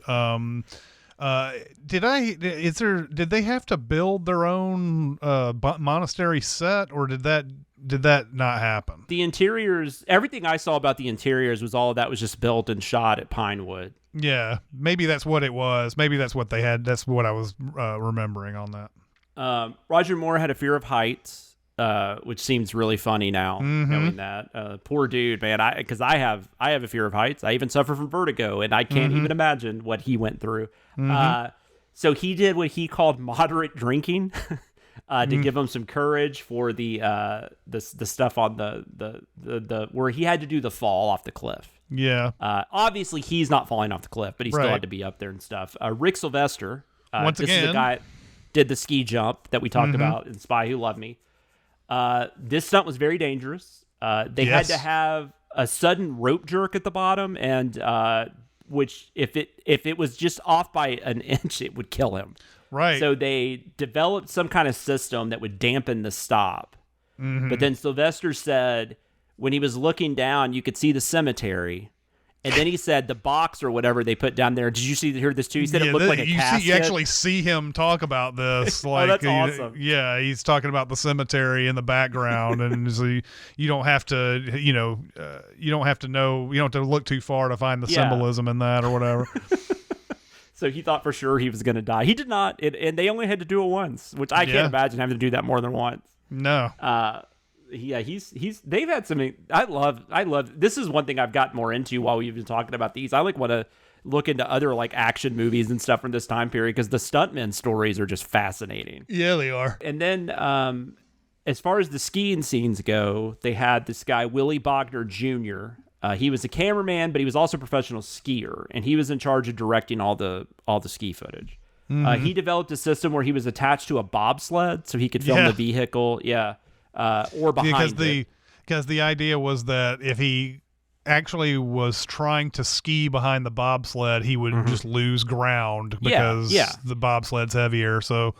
did they have to build their own monastery set, or did that not happen? The interiors, everything I saw about the interiors was all of that was just built and shot at Pinewood. Yeah, maybe that's what it was. Maybe that's what they had. That's what I was remembering on that. Roger Moore had a fear of heights. Which seems really funny now, knowing that. Poor dude, man. Because I have a fear of heights. I even suffer from vertigo, and I can't even imagine what he went through. So he did what he called moderate drinking to give him some courage for the stuff on the where he had to do the fall off the cliff. Yeah. Obviously, he's not falling off the cliff, but he still had to be up there and stuff. Rick Sylvester, once again, is the guy that did the ski jump that we talked about in Spy Who Loved Me. This stunt was very dangerous. They had to have a sudden rope jerk at the bottom, and which if it was just off by an inch, it would kill him. Right. So they developed some kind of system that would dampen the stop. Mm-hmm. But then Sylvester said when he was looking down, you could see the cemetery. And then he said the box or whatever they put down there. Did you hear this too? He said it looked like a casket. You actually see him talk about this. Like, that's awesome. Yeah, he's talking about the cemetery in the background, and so you don't have to, you don't have to look too far to find the symbolism in that or whatever. So he thought for sure he was going to die. He did not, and they only had to do it once, which I can't imagine having to do that more than once. No. They've had some. I love. This is one thing I've got more into while we've been talking about these. I want to look into other like action movies and stuff from this time period because the stuntmen stories are just fascinating. Yeah, they are. And then, as far as the skiing scenes go, they had this guy Willie Bogner Jr. He was a cameraman, but he was also a professional skier, and he was in charge of directing all the ski footage. Mm-hmm. He developed a system where he was attached to a bobsled, so he could film the vehicle. Yeah. Or behind it. Because the idea was that if he actually was trying to ski behind the bobsled, he would just lose ground because the bobsled's heavier. So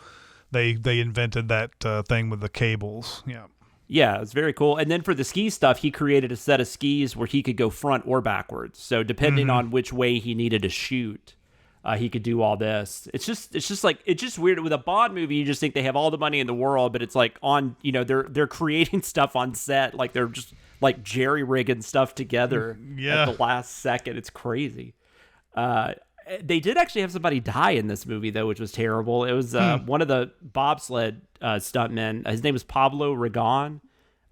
they invented that thing with the cables. Yeah. Yeah, it's very cool. And then for the ski stuff, he created a set of skis where he could go front or backwards. So depending on which way he needed to shoot, he could do all this. It's just weird. With a Bond movie, you just think they have all the money in the world, but it's like they're creating stuff on set, like they're just like jerry rigging stuff together at the last second. It's crazy. They did actually have somebody die in this movie though, which was terrible. It was one of the bobsled stuntmen. His name was Pablo Ragon.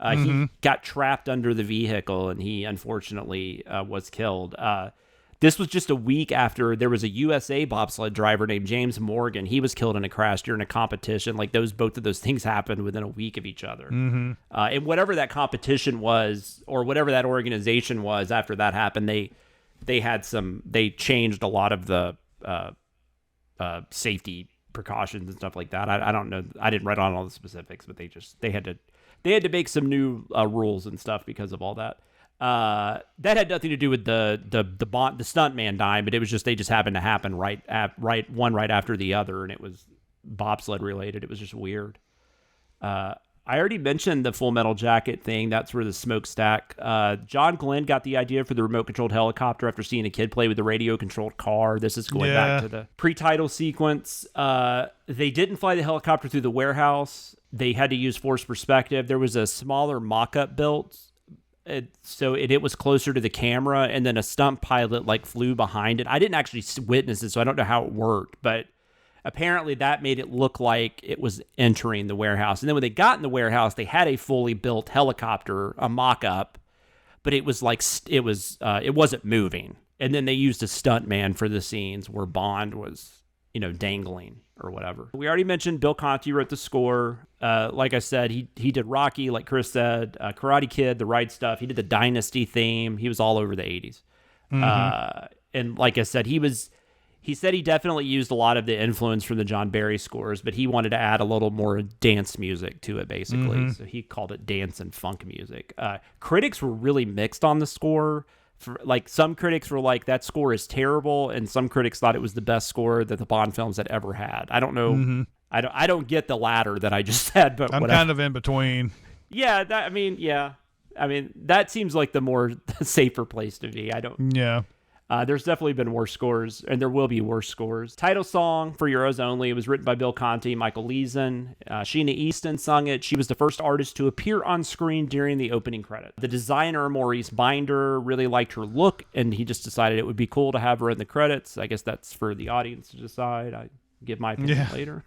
He got trapped under the vehicle, and he unfortunately was killed. This was just a week after there was a USA bobsled driver named James Morgan. He was killed in a crash during a competition. Like both of those things happened within a week of each other. Mm-hmm. And whatever that competition was, or whatever that organization was after that happened, they changed a lot of the safety precautions and stuff like that. I don't know. I didn't write on all the specifics, but they had to make some new rules and stuff because of all that. That had nothing to do with the stuntman dying, but it was just they just happened to happen right after the other, and it was bobsled related. It was just weird. I already mentioned the Full Metal Jacket thing. That's where the smokestack. John Glenn got the idea for the remote-controlled helicopter after seeing a kid play with the radio-controlled car. This is going back to the pre-title sequence. They didn't fly the helicopter through the warehouse. They had to use forced perspective. There was a smaller mock-up built, so it was closer to the camera, and then a stunt pilot flew behind it. I didn't actually witness it, so I don't know how it worked, but apparently that made it look like it was entering the warehouse. And then when they got in the warehouse, they had a fully built helicopter, a mock-up, but it wasn't moving. And then they used a stuntman for the scenes where Bond was, dangling or whatever. We already mentioned Bill Conti wrote the score. Like I said, he did Rocky, like Chris said, Karate Kid, The Right Stuff. He did the Dynasty theme. He was all over the 80s. Mm-hmm. And like I said, he said he definitely used a lot of the influence from the John Barry scores, but he wanted to add a little more dance music to it, basically. Mm-hmm. So he called it dance and funk music. Critics were really mixed on the score. Some critics were like, that score is terrible, and some critics thought it was the best score that the Bond films had ever had. I don't know. Mm-hmm. I don't get the latter that I just said, but I'm kind of in between. Yeah, that seems like the more safer place to be. Yeah. There's definitely been worse scores, and there will be worse scores. Title song for Euros Only. It was written by Bill Conti, Michael Leeson. Sheena Easton sung it. She was the first artist to appear on screen during the opening credits. The designer, Maurice Binder, really liked her look, and he just decided it would be cool to have her in the credits. I guess that's for the audience to decide. I give my opinion later.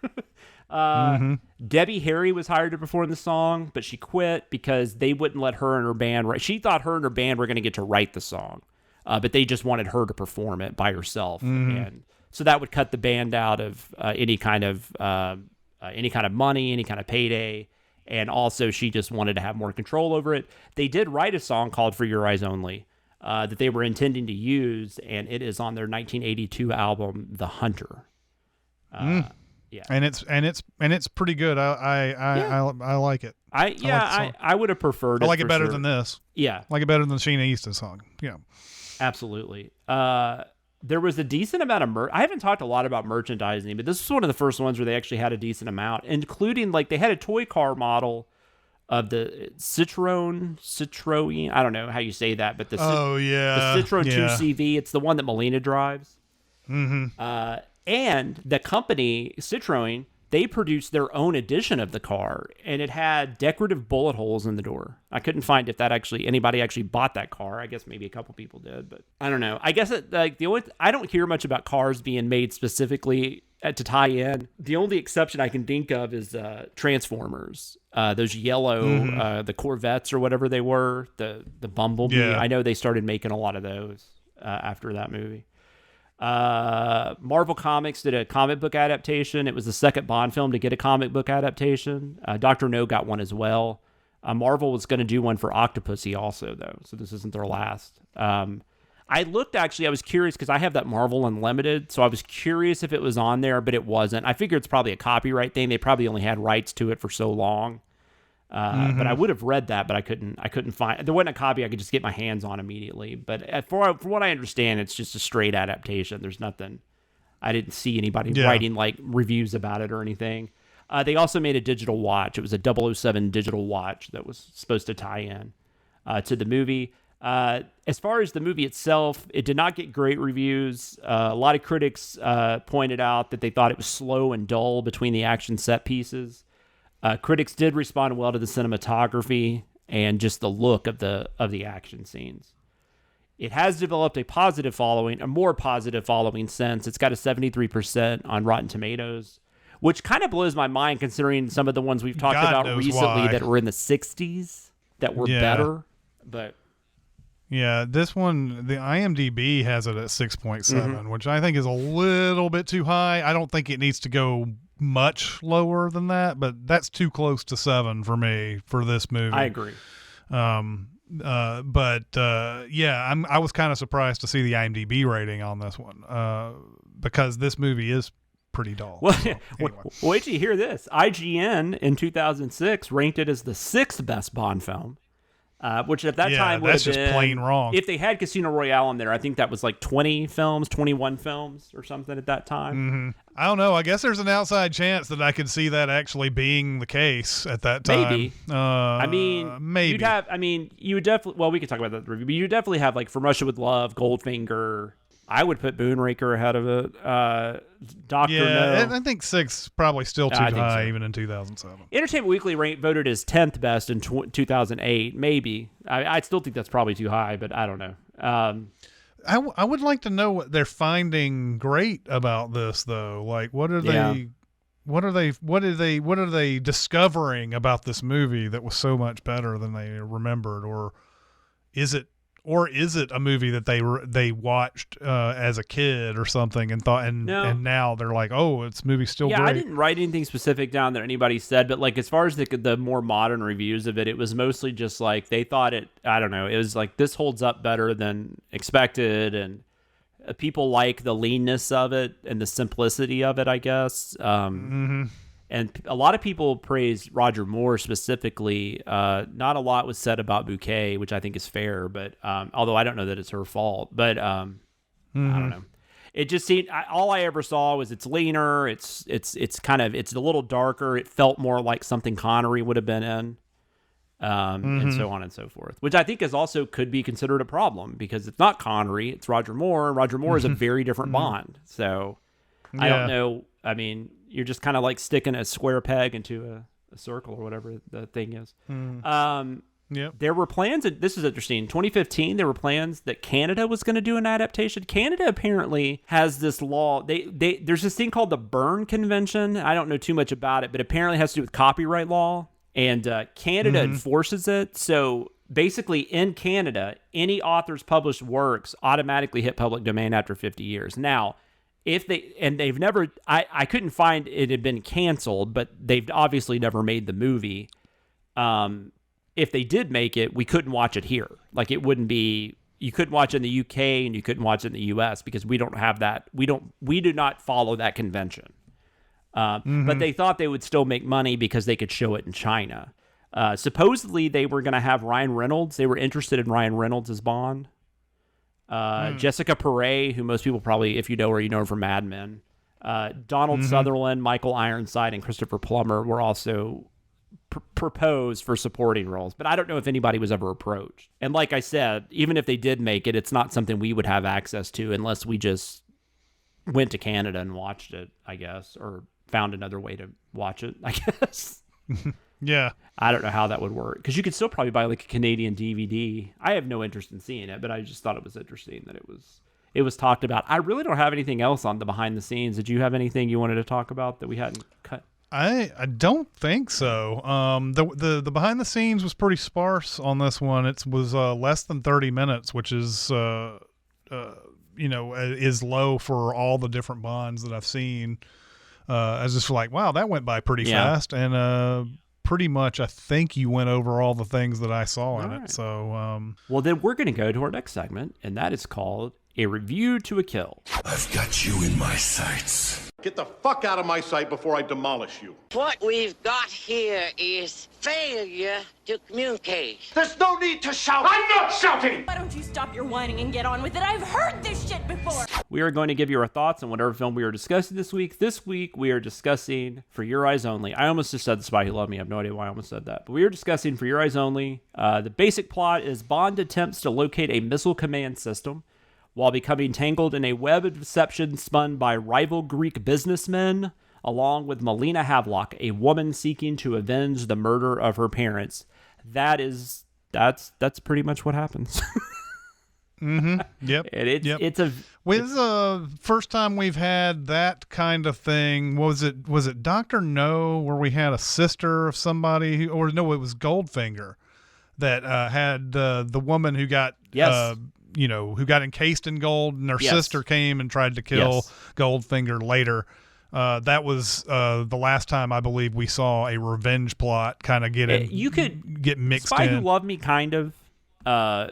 Debbie Harry was hired to perform the song, but she quit because they wouldn't let her and her band write. She thought her and her band were going to get to write the song. But they just wanted her to perform it by herself, and so that would cut the band out of any kind of money, any kind of payday, and also she just wanted to have more control over it. They did write a song called "For Your Eyes Only" that they were intending to use, and it is on their 1982 album, "The Hunter." Yeah, and it's pretty good. I like it. I would have preferred. I like it for better sure. than this. Yeah, I like it better than the Sheena Easton song. Yeah, absolutely. There was a decent amount of I haven't talked a lot about merchandising, but this was one of the first ones where they actually had a decent amount, including like they had a toy car model of the Citroen. I don't know how you say that, but the Citroen 2CV. It's the one that Melina drives. Mm-hmm. And the company Citroen, they produced their own edition of the car, and it had decorative bullet holes in the door. I couldn't find if anybody actually bought that car. I guess maybe a couple people did, but I don't know. I guess I don't hear much about cars being made specifically to tie in. The only exception I can think of is Transformers. Those yellow, the Corvettes or whatever they were, the Bumblebee. Yeah. I know they started making a lot of those after that movie. Marvel Comics did a comic book adaptation. It was the second Bond film to get a comic book adaptation. Dr. No got one as well. Marvel was going to do one for Octopussy also, though, so this isn't their last. I was curious because I have that Marvel Unlimited, so I was curious if it was on there, but it wasn't. I figured it's probably a copyright thing. They probably only had rights to it for so long. But I would have read that, but I couldn't find. There wasn't a copy I could just get my hands on immediately. But for what I understand, it's just a straight adaptation. There's nothing. I didn't see anybody writing like reviews about it or anything. They also made a digital watch. It was a 007 digital watch that was supposed to tie in to the movie. As far as the movie itself, it did not get great reviews. A lot of critics pointed out that they thought it was slow and dull between the action set pieces. Critics did respond well to the cinematography and just the look of the action scenes. It has developed a more positive following since. It's got a 73% on Rotten Tomatoes, which kind of blows my mind considering some of the ones we've talked about recently that were in the 60s that were better. But yeah, this one, the IMDb has it at 6.7, which I think is a little bit too high. I don't think it needs to go much lower than that, but that's too close to 7 for me for this movie. I agree. I was kind of surprised to see the IMDb rating on this one because this movie is pretty dull. Well, so, anyway. wait till you hear this. IGN in 2006 ranked it as the 6th best Bond film. Which at that time would have been... just plain wrong. If they had Casino Royale in there, I think that was like 21 films or something at that time. Mm-hmm. I don't know. I guess there's an outside chance that I could see that actually being the case at that time. Maybe. Maybe. You would definitely... Well, we could talk about that in the review, but you definitely have like From Russia with Love, Goldfinger... I would put Moonraker ahead of it. Dr. No. I think 6 probably still too high, even in 2007. Entertainment Weekly voted as 10th best in 2008. Maybe. I still think that's probably too high, but I don't know. I would like to know what they're finding great about this, though. Like, what are they discovering about this movie that was so much better than they remembered, or is it a movie that they watched as a kid or something and thought and now they're like, oh, it's movie's still great? I didn't write anything specific down that anybody said, but like as far as the more modern reviews of it, it was mostly just like they thought it. I don't know. It was like this holds up better than expected, and people like the leanness of it and the simplicity of it, I guess. And a lot of people praised Roger Moore specifically. Not a lot was said about Bouquet, which I think is fair, but although I don't know that it's her fault. But I don't know. It just seemed all I ever saw was it's leaner. It's a little darker. It felt more like something Connery would have been in, and so on and so forth. Which I think is also could be considered a problem because it's not Connery. It's Roger Moore. Roger Moore is a very different Bond. So I don't know. I mean, you're just kind of like sticking a square peg into a circle or whatever the thing is. There were plans, and this is interesting. In 2015, there were plans that Canada was going to do an adaptation. Canada apparently has this law. There's this thing called the Berne Convention. I don't know too much about it, but apparently it has to do with copyright law, and Canada enforces it. So basically, in Canada, any author's published works automatically hit public domain after 50 years. Now, they've never, I couldn't find it had been canceled, but they've obviously never made the movie. If they did make it, we couldn't watch it here. Like it wouldn't be, you couldn't watch it in the UK and you couldn't watch it in the US because we don't have that. We do not follow that convention. But they thought they would still make money because they could show it in China. Supposedly, they were going to have Ryan Reynolds. They were interested in Ryan Reynolds as Bond. Jessica Perret, who most people probably, if you know her, you know her from Mad Men. Donald Sutherland, Michael Ironside, and Christopher Plummer were also proposed for supporting roles. But I don't know if anybody was ever approached. And like I said, even if they did make it, it's not something we would have access to unless we just went to Canada and watched it, I guess, or found another way to watch it, I guess. Yeah. I don't know how that would work, because you could still probably buy like a Canadian DVD. I have no interest in seeing it, but I just thought it was interesting that it was talked about. I really don't have anything else on the behind the scenes. Did you have anything you wanted to talk about that we hadn't cut? I don't think so. The behind the scenes was pretty sparse on this one. It was less than 30 minutes, which is is low for all the different Bonds that I've seen. I was just like, wow, that went by pretty fast, and pretty much I think you went over all the things that I saw in it. So well, then we're going to go to our next segment, and that is called A Review to a Kill. I've got you in my sights. Get the fuck out of my sight before I demolish you. What we've got here is failure to communicate. There's no need to shout. I'm not shouting. Why don't you stop your whining and get on with it? I've heard this shit before. We are going to give you our thoughts on whatever film we are discussing this week. This week, we are discussing For Your Eyes Only. I almost just said The Spy Who Loved Me. I have no idea why I almost said that. But we are discussing For Your Eyes Only. The basic plot is Bond attempts to locate a missile command system while becoming tangled in a web of deception spun by rival Greek businessmen, along with Melina Havelock, a woman seeking to avenge the murder of her parents. That's pretty much what happens. Yep. And it's first time we've had that kind of thing. Was it Dr. No, where we had a sister of somebody it was Goldfinger that had the woman who got who got encased in gold, and her sister came and tried to kill Goldfinger later. That was the last time I believe we saw a revenge plot kind of get mixed Spy in. Who Loved Me, kind of. Spy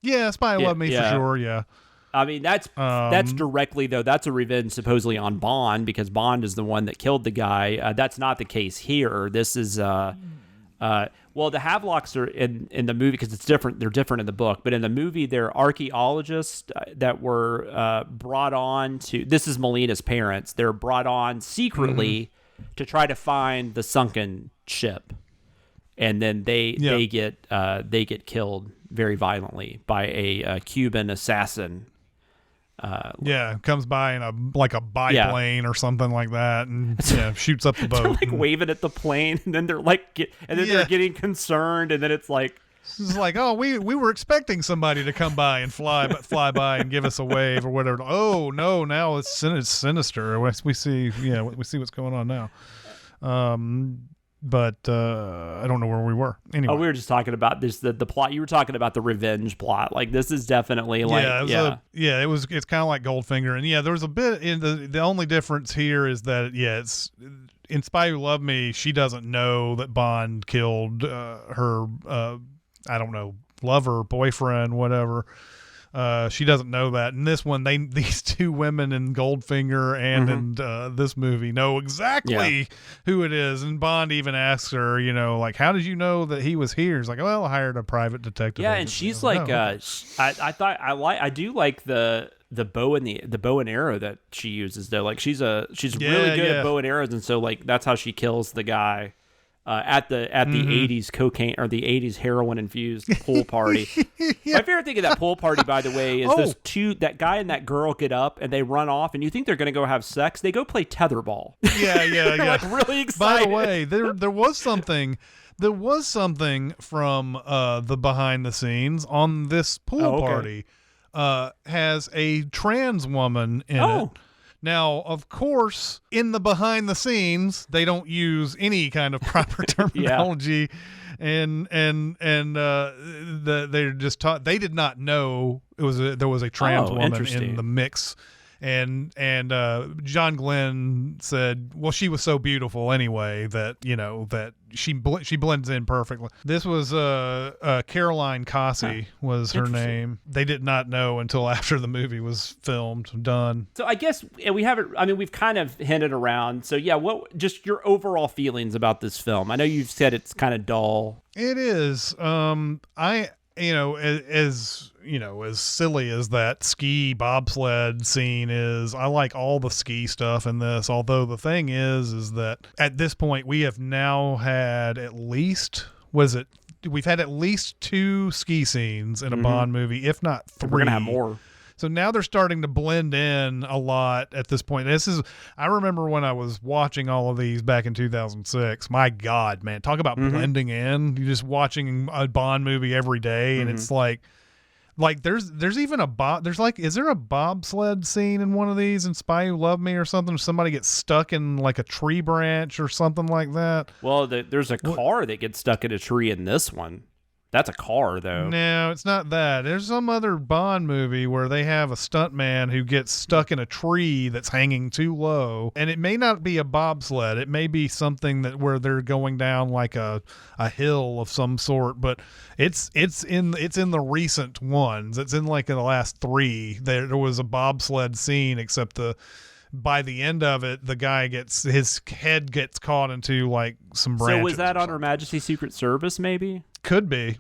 Who Loved Me for sure. Yeah. I mean, that's directly, though. That's a revenge supposedly on Bond, because Bond is the one that killed the guy. That's not the case here. This is the Havelocks are in the movie, because it's different. They're different in the book, but in the movie, they're archaeologists that were brought on to. This is Melina's parents. They're brought on secretly to try to find the sunken ship, and then they get killed very violently by a Cuban assassin. Comes by in a biplane or something like that, and shoots up the boat. They're waving at the plane, and then they're they're getting concerned, and then it's like, it's like, oh, we were expecting somebody to come by and fly by and give us a wave or whatever. Oh no, now it's sinister. We see what's going on now. But I don't know where we were. Anyway, we were just talking about this. The plot you were talking about, the revenge plot. Like, this is definitely like it's kind of like Goldfinger, and there was a bit in the only difference here is that it's in Spy Who Loved Me. She doesn't know that Bond killed her. I don't know, lover, boyfriend, whatever. She doesn't know that. In this one, these two women in Goldfinger and in this movie know exactly who it is. And Bond even asks her, like, how did you know that he was here? He's like, well, I hired a private detective. Yeah, and she's like, I do like the bow and the bow and arrow that she uses though. Like, she's really good at bow and arrows, and so like that's how she kills the guy. At the 80s cocaine or the 80s heroin infused pool party. My favorite thing of that pool party, by the way, is that guy and that girl get up and they run off, and you think they're going to go have sex. They go play tetherball. Yeah. Like, really excited. By the way, there was something from the behind the scenes on this pool party. Has a trans woman in it. Now, of course, in the behind the scenes, they don't use any kind of proper terminology, and they're just taught. They did not know there was a trans woman in the mix, And John Glenn said, well, she was so beautiful anyway that, that she blends in perfectly. This was Caroline Cossey was her name. They did not know until after the movie was filmed, done. So I guess we've kind of hinted around. So yeah, what just your overall feelings about this film? I know you've said it's kind of dull. It is. As silly as that ski bobsled scene is, I like all the ski stuff in this. Although the thing is that at this point we have now had we've had at least 2 ski scenes in a Bond movie, if not 3. We're gonna have more. So now they're starting to blend in a lot at this point. I remember when I was watching all of these back in 2006. My God, man, talk about blending in. You're just watching a Bond movie every day, and it's like there's even is there a bobsled scene in one of these in Spy Who Loved Me or something? Somebody gets stuck in like a tree branch or something like that. Well, there's a car that gets stuck in a tree in this one. That's a car, though. No, it's not that. There's some other Bond movie where they have a stuntman who gets stuck in a tree that's hanging too low, and it may not be a bobsled. It may be something where they're going down like a hill of some sort. But it's in the recent ones. It's in like in the last 3. There was a bobsled scene, except by the end of it, the guy his head gets caught into like some branches. So was that on Her Majesty's Secret Service, maybe? Could be.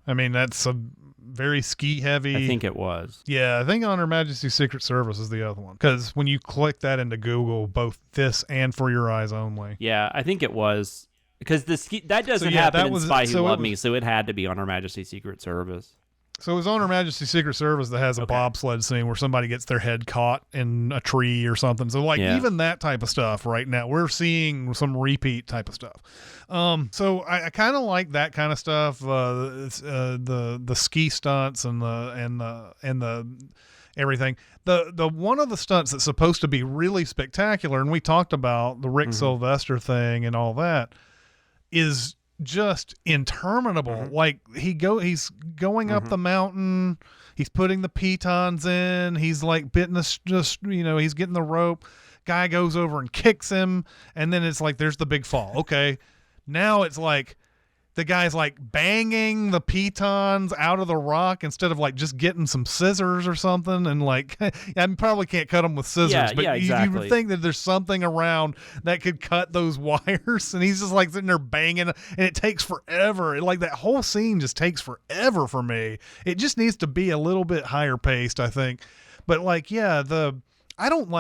I mean, that's a very ski heavy. I think it was. Yeah, I think on Her Majesty's Secret Service is the other one. Because when you click that into Google, both this and For Your Eyes Only. Yeah, I think it was. Because that doesn't happen in Spy Who Loved Me, so it had to be on Her Majesty's Secret Service. So it was on Her Majesty's Secret Service that has a bobsled scene where somebody gets their head caught in a tree or something. So even that type of stuff right now, we're seeing some repeat type of stuff. So I kind of like that kind of stuff. The ski stunts and the everything. The one of the stunts that's supposed to be really spectacular, and we talked about the Rick Sylvester thing and all that, is just interminable. Like he's going up the mountain, he's putting the pitons in, he's like he's getting the rope, guy goes over and kicks him, and then it's like there's the big fall. Okay, now it's like the guy's like banging the pitons out of the rock instead of like just getting some scissors or something, and like I probably can't cut them with scissors, but exactly. you would think that there's something around that could cut those wires, and he's just like sitting there banging, and it takes forever. Like that whole scene just takes forever for me. It just needs to be a little bit higher paced, I think. But like, yeah, I don't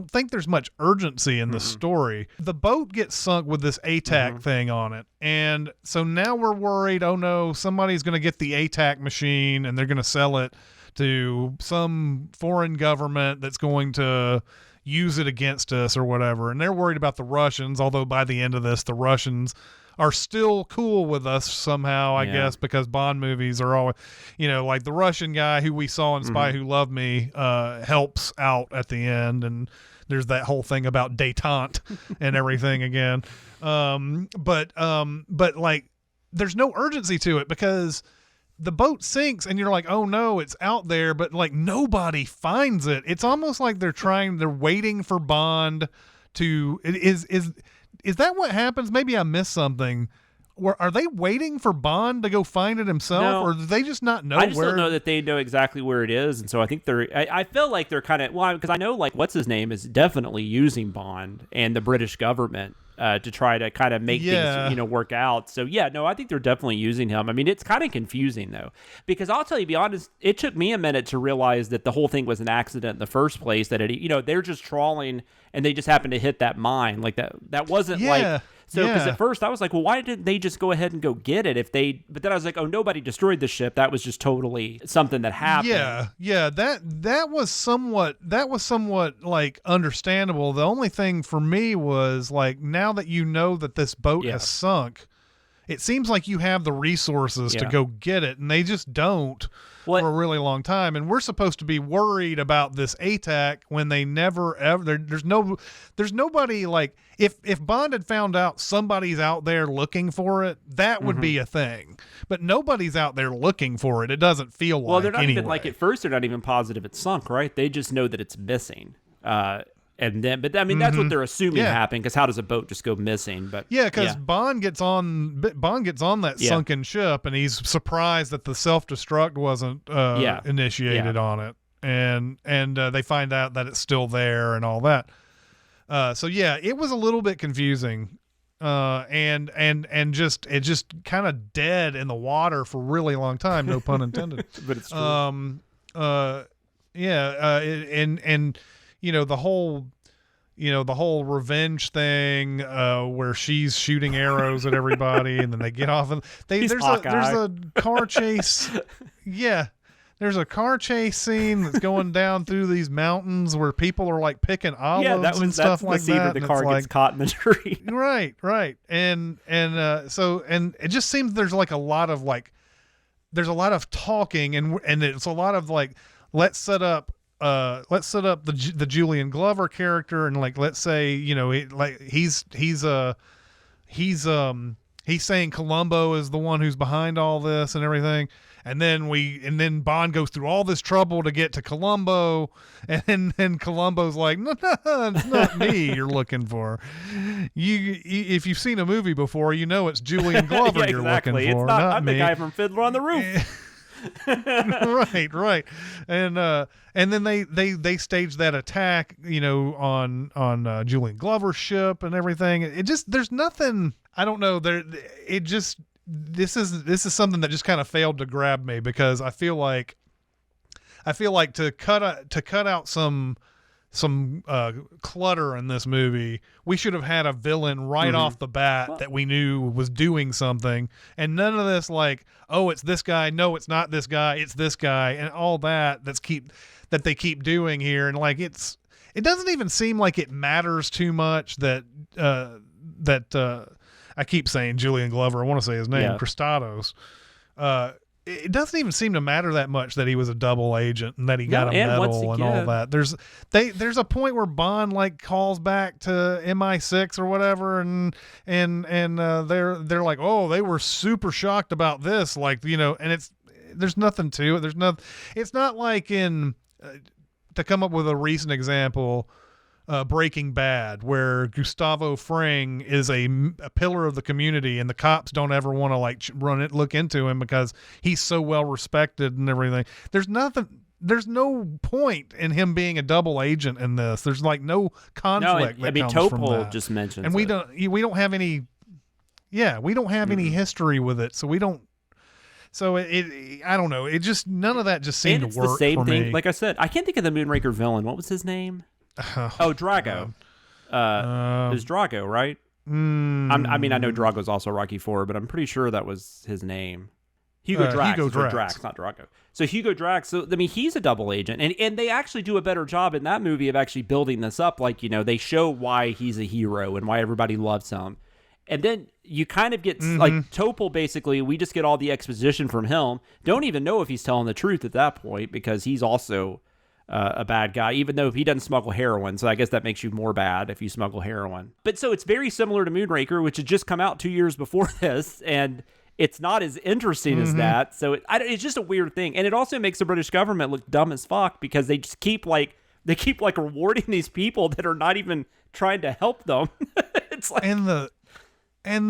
think there's much urgency in the story. The boat gets sunk with this ATAC thing on it. And so now we're worried, oh no, somebody's going to get the ATAC machine and they're going to sell it to some foreign government that's going to use it against us or whatever. And they're worried about the Russians, although by the end of this, the Russians are still cool with us somehow, I guess, because Bond movies are always, like the Russian guy who we saw in Spy Who Loved Me helps out at the end, and there's that whole thing about détente and everything again. But like there's no urgency to it because the boat sinks and you're like, oh no, it's out there, but like nobody finds it. It's almost like they're waiting for Bond to Is that what happens? Maybe I missed something. Are they waiting for Bond to go find it himself, or do they just not know? I just don't know that they know exactly where it is, and so I think I feel like they're kind of because I know like what's his name is definitely using Bond and the British government to try to kind of make things work out. So I think they're definitely using him. I mean, it's kind of confusing though, because I'll tell you, be honest, it took me a minute to realize that the whole thing was an accident in the first place. That they're just trawling and they just happened to hit that mine like that. That wasn't like. So, because at first I was like, well, why didn't they just go ahead and go get it but then I was like, oh, nobody destroyed the ship. That was just totally something that happened. Yeah. That was somewhat like understandable. The only thing for me was like, now that you know that this boat has sunk, it seems like you have the resources to Yeah. go get it, and they just don't Well, for a really long time. And we're supposed to be worried about this ATAC when they never ever. There's nobody like if Bond had found out somebody's out there looking for it, that would be a thing. But nobody's out there looking for it. It doesn't feel like. Well, they're not anyway. even like at first. They're not even positive it's sunk, right? They just know that it's missing. And then, but I mean, that's what they're assuming happened. Because how does a boat just go missing? But yeah, because Bond gets on that sunken ship, and he's surprised that the self-destruct wasn't initiated on it, and they find out that it's still there and all that. So yeah, it was a little bit confusing, and just kind of dead in the water for a really long time. No pun intended. But it's true. And the whole revenge thing where she's shooting arrows at everybody, and then they get off and there's a car chase. Yeah. There's a car chase scene that's going down through these mountains where people are like picking olives and stuff like that. The car gets caught in the tree. Right. And so it just seems there's like a lot of talking and it's a lot of like, let's set up the Julian Glover character, and like, let's say, he's saying Columbo is the one who's behind all this and everything. And then Bond goes through all this trouble to get to Columbo, and then Columbo's like, no, it's not me you're looking for. You if you've seen a movie before, it's Julian Glover you're looking for. It's not I'm me. the guy from Fiddler on the Roof. right, and then they stage that attack, on Julian Glover's ship and everything. It just there's nothing. I don't know. This is something that just kind of failed to grab me, because I feel like to cut out some clutter in this movie, we should have had a villain right off the bat that we knew was doing something, and none of this like, oh, it's this guy, no, it's not this guy, it's this guy, and all that they keep doing here. And like, it doesn't even seem like it matters too much that I keep saying Julian Glover. I want to say his name, Christados. It doesn't even seem to matter that much that he was a double agent and that he got a medal and all that. There's a point where Bond like calls back to MI6 or whatever, and they're like, oh, they were super shocked about this, like, and there's nothing to it. It's not like in to come up with a recent example. Breaking Bad, where Gustavo Fring is a pillar of the community, and the cops don't ever want to look into him because he's so well respected and everything. There's no point in him being a double agent in this. There's like no conflict. No, comes Topol from that. just mentioned, and we don't have any. Yeah, we don't have any history with it, so we don't. So I don't know. It just none of that just seemed to work the same for thing. me. Like I said, I can't think of the Moonraker villain. What was his name? Drago. It was Drago, right? I know Drago's also Rocky IV, but I'm pretty sure that was his name. Hugo Drax. Drax, not Drago. So Hugo Drax. So I mean, he's a double agent, and they actually do a better job in that movie of actually building this up. Like, they show why he's a hero and why everybody loves him, and then you kind of get like Topol. Basically, we just get all the exposition from him. Don't even know if he's telling the truth at that point, because he's also a bad guy, even though he doesn't smuggle heroin. So I guess that makes you more bad if you smuggle heroin. But so it's very similar to Moonraker, which had just come out 2 years before this, and it's not as interesting as that. So it's just a weird thing. And it also makes the British government look dumb as fuck, because they just keep rewarding these people that are not even trying to help them. It's like, and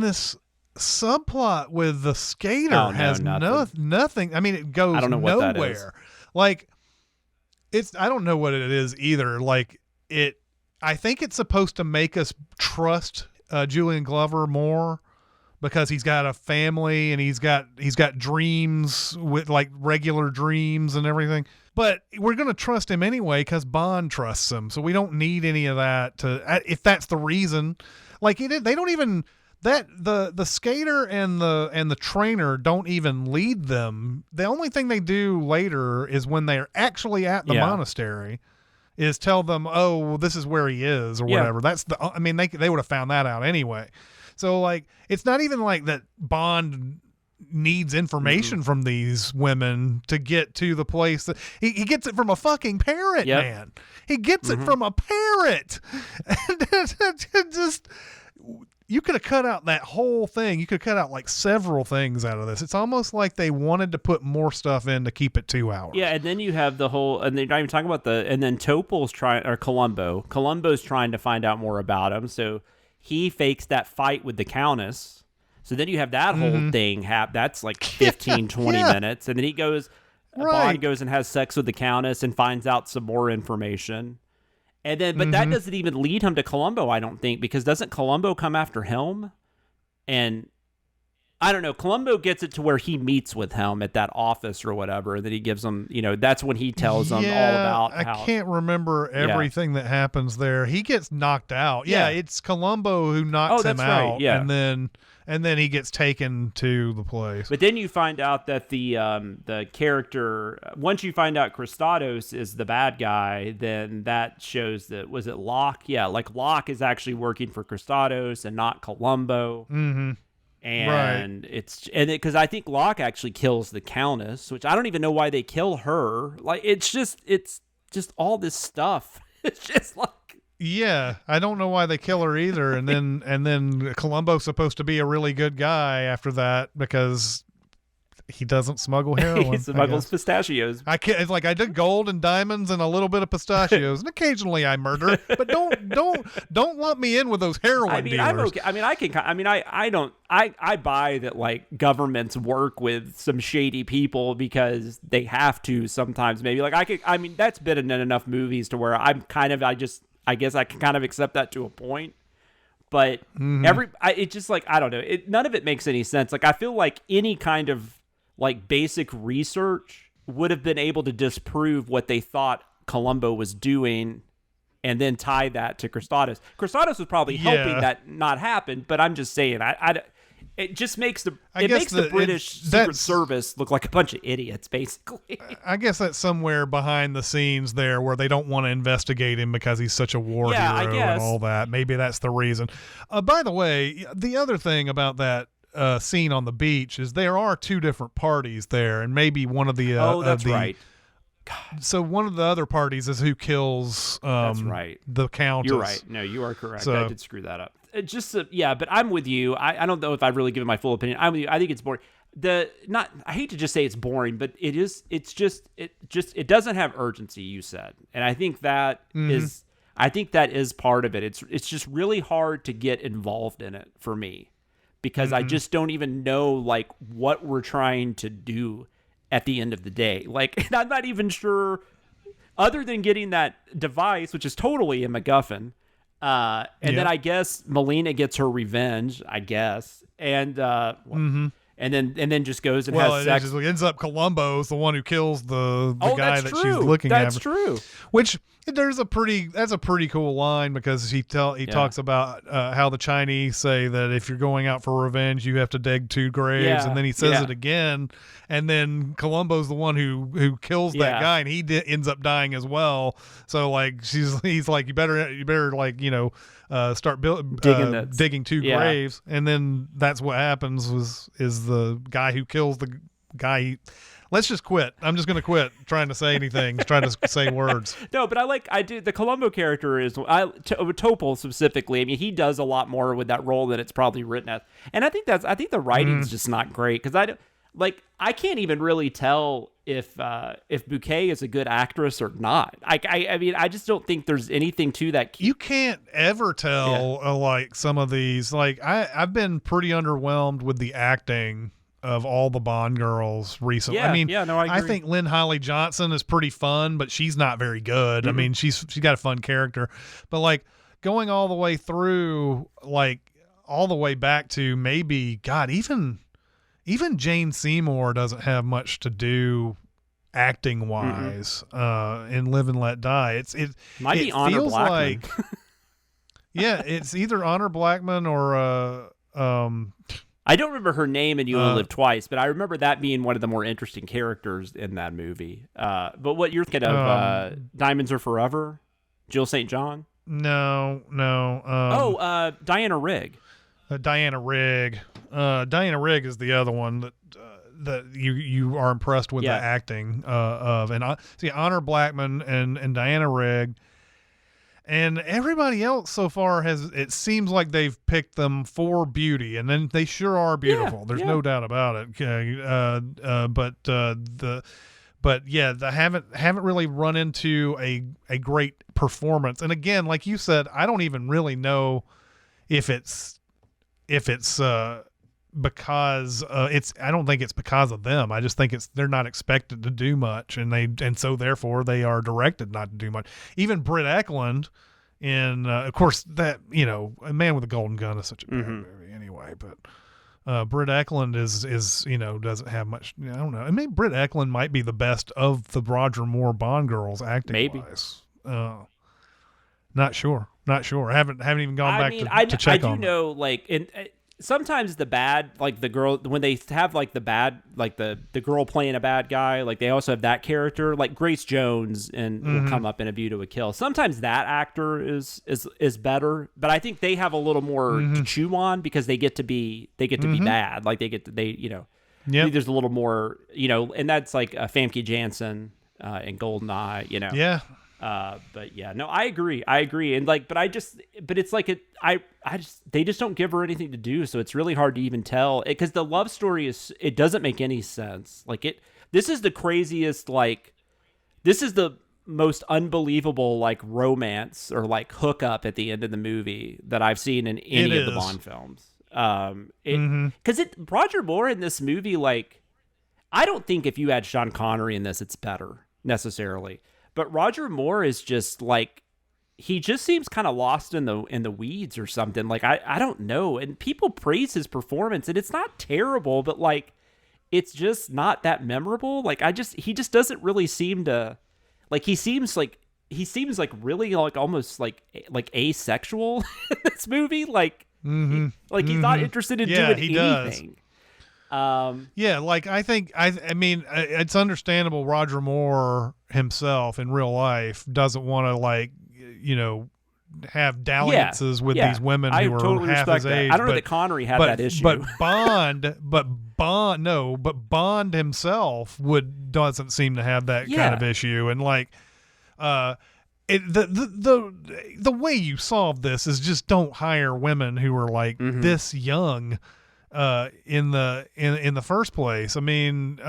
this subplot with the skater has nothing. I mean, it goes I don't know what nowhere. that is. Like, I don't know what it is either. Like, I think it's supposed to make us trust Julian Glover more, because he's got a family and he's got dreams, with like regular dreams and everything. But we're going to trust him anyway because Bond trusts him. So we don't need any of that if that's the reason. Like, they don't even the skater and the trainer don't even lead them. The only thing they do later is when they're actually at the monastery is tell them, oh, well, this is where he is or whatever. That's they would have found that out anyway. So like, it's not even like that Bond needs information from these women to get to the place that he gets it from a fucking parrot, man. He gets it from a parrot. And just, you could have cut out that whole thing. You could cut out like several things out of this. It's almost like they wanted to put more stuff in to keep it 2 hours. Yeah, and then you have the whole, and they're not even talking about and then Topol's Columbo's trying to find out more about him, so he fakes that fight with the Countess. So then you have that whole thing that's like 15, 20 minutes, and then he goes, Bond goes and has sex with the Countess and finds out some more information. And then, but that doesn't even lead him to Columbo, I don't think, because doesn't Columbo come after Helm? And I don't know, Columbo gets it to where he meets with Helm at that office or whatever, that he gives him, that's when he tells them all about how... I can't remember everything that happens there. He gets knocked out. Yeah, it's Columbo who knocks him out. Right, yeah. And then he gets taken to the place. But then you find out that the character, once you find out Christados is the bad guy, then that shows that, was it Locke? Yeah, like Locke is actually working for Christados and not Columbo. Mm-hmm. And because I think Locke actually kills the Countess, which I don't even know why they kill her. Like, it's just all this stuff. It's just like, yeah, I don't know why they kill her either. And then Columbo's supposed to be a really good guy after that because he doesn't smuggle heroin. He smuggles pistachios. It's like I did gold and diamonds and a little bit of pistachios, and occasionally I murder. But don't lump me in with those heroin dealers. I'm okay. I buy that like governments work with some shady people because they have to sometimes. Maybe like that's been in enough movies to where I guess I can kind of accept that to a point, but it's just like, I don't know. None of it makes any sense. Like, I feel like any kind of like basic research would have been able to disprove what they thought Columbo was doing and then tie that to Christados. Christados was probably helping that not happen, but I'm just saying, it just makes the British Secret Service look like a bunch of idiots, basically. I guess that's somewhere behind the scenes there where they don't want to investigate him because he's such a war hero and all that. Maybe that's the reason. By the way, the other thing about that scene on the beach is there are two different parties there, and maybe one of the that's right. God. So one of the other parties is who kills that's right. the Countess. You're right. No, you are correct. I did screw that up. But I'm with you. I don't know if I've really given my full opinion. I'm with you. I think it's boring. I hate to just say it's boring, but it is. It doesn't have urgency. You said, and I think that is. I think that is part of it. It's just really hard to get involved in it for me because I just don't even know like what we're trying to do at the end of the day. Like, and I'm not even sure, other than getting that device, which is totally a MacGuffin. And then I guess Melina gets her revenge, I guess. And and then just goes and has sex. It ends up Columbo's the one who kills the guy that she's looking at. That's true. Which that's a pretty cool line because he talks about how the Chinese say that if you're going out for revenge, you have to dig 2 graves, and then he says it again, and then Columbo's the one who kills that guy, and he ends up dying as well. So like he's like you better like start digging 2 graves, and then that's what happens is the guy who kills the guy. Let's just quit. I'm just going to quit trying to say anything, trying to say words. No, but I do. The Columbo character is Topol specifically. I mean, he does a lot more with that role than it's probably written as, and I think the writing's just not great because I can't even really tell if Bouquet is a good actress or not. I mean, I just don't think there's anything to that. You can't ever tell like some of these. Like I've been pretty underwhelmed with the acting of all the Bond girls recently. I mean, I think Lynn Holly Johnson is pretty fun, but she's not very good. I mean, she's got a fun character, but like going all the way through, like all the way back to maybe even Jane Seymour doesn't have much to do acting wise in Live and Let Die. It might be Honor feels Blackman. Like it's either Honor Blackman or I don't remember her name in You Only Live Twice, but I remember that being one of the more interesting characters in that movie. But what you're thinking of, Diamonds Are Forever, Jill St. John? No. Diana Rigg. Diana Rigg. Diana Rigg is the other one that you are impressed with the acting of. And see, Honor Blackman and Diana Rigg. And everybody else so far it seems like they've picked them for beauty, and then they sure are beautiful. There's no doubt about it. But they haven't really run into a great performance. And again, like you said, I don't even really know if it's because I don't think it's because of them. I just think they're not expected to do much, and so therefore they are directed not to do much. Even Britt Eklund of course, that, A Man with a Golden Gun is such a bad movie anyway, but Britt Eklund is doesn't have much. I don't know. I mean, Britt Eklund might be the best of the Roger Moore Bond girls acting wise. Not sure. I haven't even gone back to check on. I do know, like, sometimes the bad, like the girl, when they have like the bad, like the girl playing a bad guy, like they also have that character, like Grace Jones will come up in A View to a Kill. Sometimes that actor is better, but I think they have a little more to chew on because they get to be bad. Like there's a little more, and that's like Famke Janssen in Goldeneye, Yeah. But yeah, no, I agree. And like, but it's like they just don't give her anything to do. So it's really hard to even tell because the love story it doesn't make any sense. Like this is the craziest, like, this is the most unbelievable, like, romance or like hookup at the end of the movie that I've seen in any of the Bond films. Cause Roger Moore in this movie, like, I don't think if you had Sean Connery in this, it's better necessarily. But Roger Moore is just like, he just seems kind of lost in the weeds or something. Like, I don't know. And people praise his performance, and it's not terrible, but like, it's just not that memorable. Like, he just doesn't really seem to, like, he seems like really like almost like asexual in this movie. Like, he's not interested in doing anything. Does. Like I mean, it's understandable Roger Moore himself in real life doesn't want to, like, have dalliances with these women who are totally half his age. I don't know that Connery had that issue. But Bond himself doesn't seem to have that kind of issue. And like, the way you solve this is just don't hire women who are like this young. In the first place. I mean,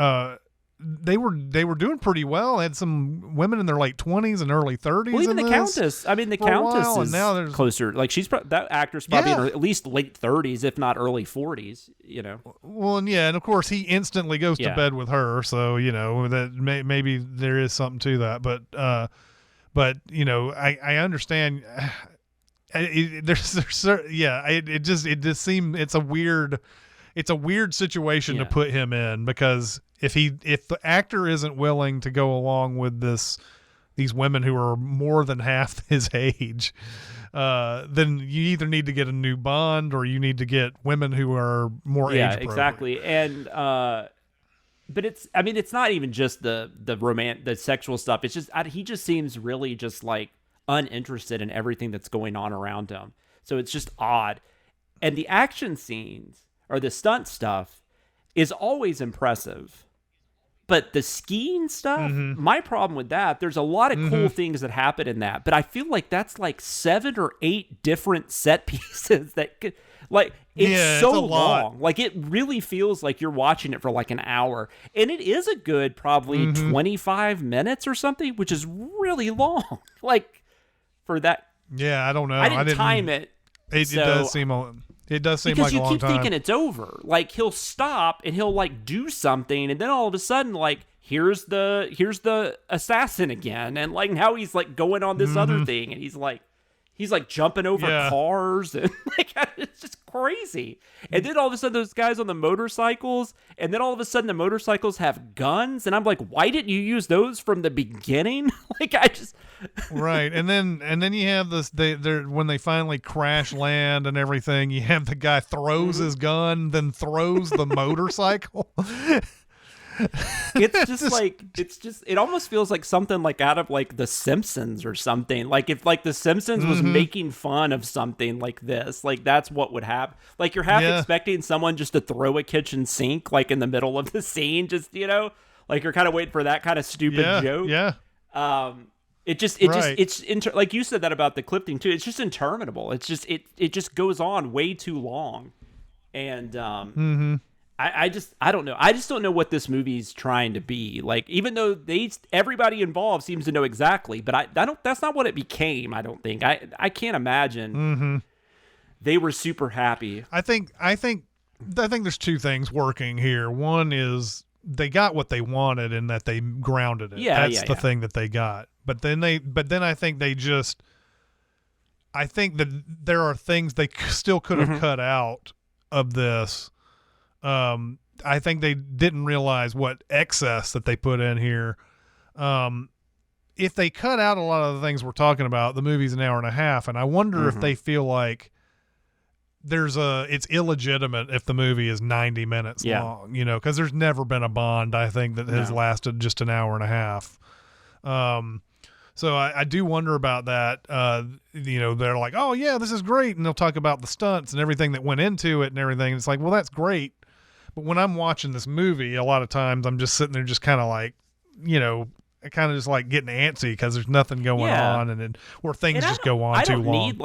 they were doing pretty well. Had some women in their late 20s and early 30s. Well, even the Countess. I mean, the Countess is now closer. Like, that actress probably in her at least late 30s, if not early 40s. Well, and of course he instantly goes to bed with her. So that maybe there is something to that. But I understand. It just seems it's a weird situation to put him in, because if the actor isn't willing to go along with these women who are more than half his age, then you either need to get a new Bond or you need to get women who are more age appropriate. Exactly. And but it's not even just the sexual stuff. It's just he just seems really just like uninterested in everything that's going on around him. So it's just odd. And the action scenes or the stunt stuff is always impressive. But the skiing stuff, my problem with that, there's a lot of cool things that happen in that, but I feel like that's like 7 or 8 different set pieces that could, like, it's so long. Like, it really feels like you're watching it for like an hour. And it is a good probably 25 minutes or something, which is really long. Like, for that. Yeah, I don't know. I didn't time it. It does seem like a long time. Because you keep thinking it's over. Like, he'll stop and he'll like do something, and then all of a sudden, like, here's the assassin again, and like now he's like going on this other thing, and he's like jumping over cars, and like it's just crazy. And then all of a sudden those guys on the motorcycles, and then all of a sudden the motorcycles have guns, and I'm like, why didn't you use those from the beginning? Like, I just right. And then you have this, when they finally crash land and everything, you have the guy throws his gun, then throws the motorcycle. It's just like it almost feels like something like out of like The Simpsons or something. Like if like The Simpsons was making fun of something like this, like that's what would happen. Like you're half expecting someone just to throw a kitchen sink like in the middle of the scene, just like you're kind of waiting for that kind of stupid joke. Yeah. Like you said that about the Clifton too. It's just interminable. It's just it just goes on way too long, and I don't know. I just don't know what this movie's trying to be. Like even though everybody involved seems to know exactly, but I don't. That's not what it became. I don't think. I can't imagine they were super happy. I think there's two things working here. One is they got what they wanted and that they grounded it. That's the thing that they got. But then I think that there are things they still could have cut out of this. I think they didn't realize what excess that they put in here. If they cut out a lot of the things we're talking about, the movie's an hour and a half, and I wonder if they feel like it's illegitimate if the movie is 90 minutes long, because there's never been a Bond, I think, that has lasted just an hour and a half. So I do wonder about that. They're like, oh yeah, this is great. And they'll talk about the stunts and everything that went into it and everything. And it's like, well, that's great. But when I'm watching this movie, a lot of times I'm just sitting there just kind of like, kind of just like getting antsy because there's nothing going on or things just go on too long.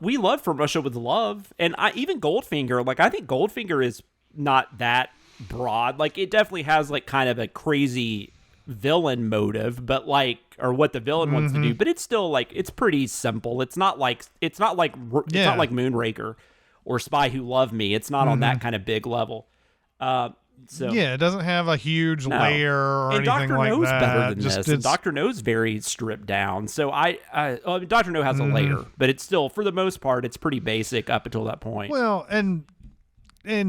We love From Russia with Love. And even Goldfinger, like I think Goldfinger is not that broad. Like it definitely has like kind of a crazy villain motive, but like, or what the villain wants to do, but it's still like, it's pretty simple. It's not like Moonraker or Spy Who Loved Me. It's not on that kind of big level. It doesn't have a huge layer or anything like that. And Dr. No's better than this. And Dr. No's very stripped down. So Dr. No has a layer, but it's still, for the most part, it's pretty basic up until that point. Well, and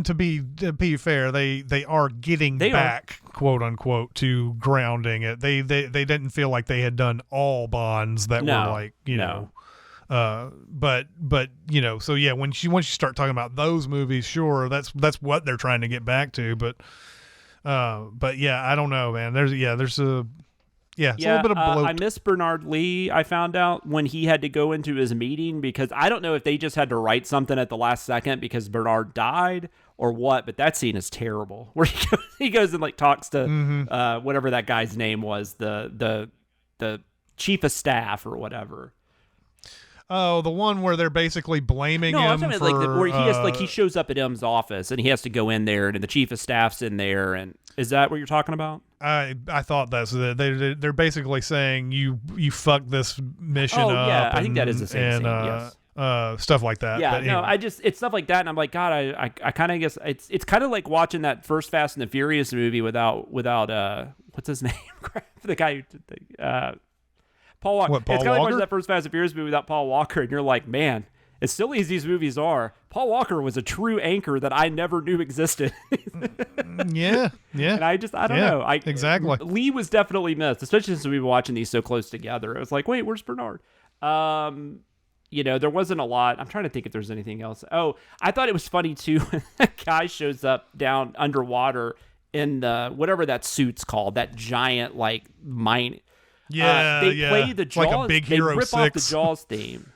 to be fair, they are getting back, quote unquote, to grounding it. They didn't feel like they had done all Bonds that were like, but so yeah, once you start talking about those movies, sure, that's what they're trying to get back to. But yeah, I don't know, man. There's a little bit of bloat. I miss Bernard Lee. I found out when he had to go into his meeting, because I don't know if they just had to write something at the last second because Bernard died or what, but that scene is terrible. Where he goes and like talks to whatever that guy's name was, the chief of staff or whatever. Oh, the one where they're basically blaming him I'm talking for... where he shows up at M's office and he has to go in there and the chief of staff's in there. And is that what you're talking about? I thought that's it. They're basically saying you fucked this mission up. Oh, yeah, I think that is the same scene, yes. Stuff like that. Yeah, but anyway. It's stuff like that, and I'm like, God, I kind of guess it's kind of like watching that first Fast and the Furious movie without what's his name? The guy who did Paul Walker. What, Paul it's kind of like Walker? watching that first Fast and Furious movie without Paul Walker, and you're like, man, as silly as these movies are, Paul Walker was a true anchor that I never knew existed. Yeah. And I don't know. Exactly. Lee was definitely missed, especially since we've been watching these so close together. It was like, wait, where's Bernard? There wasn't a lot. I'm trying to think if there's anything else. Oh, I thought it was funny too when that guy shows up down underwater in the whatever that suit's called, that giant like mine. They play the Jaws. Like a Big Hero they rip 6. off the Jaws theme,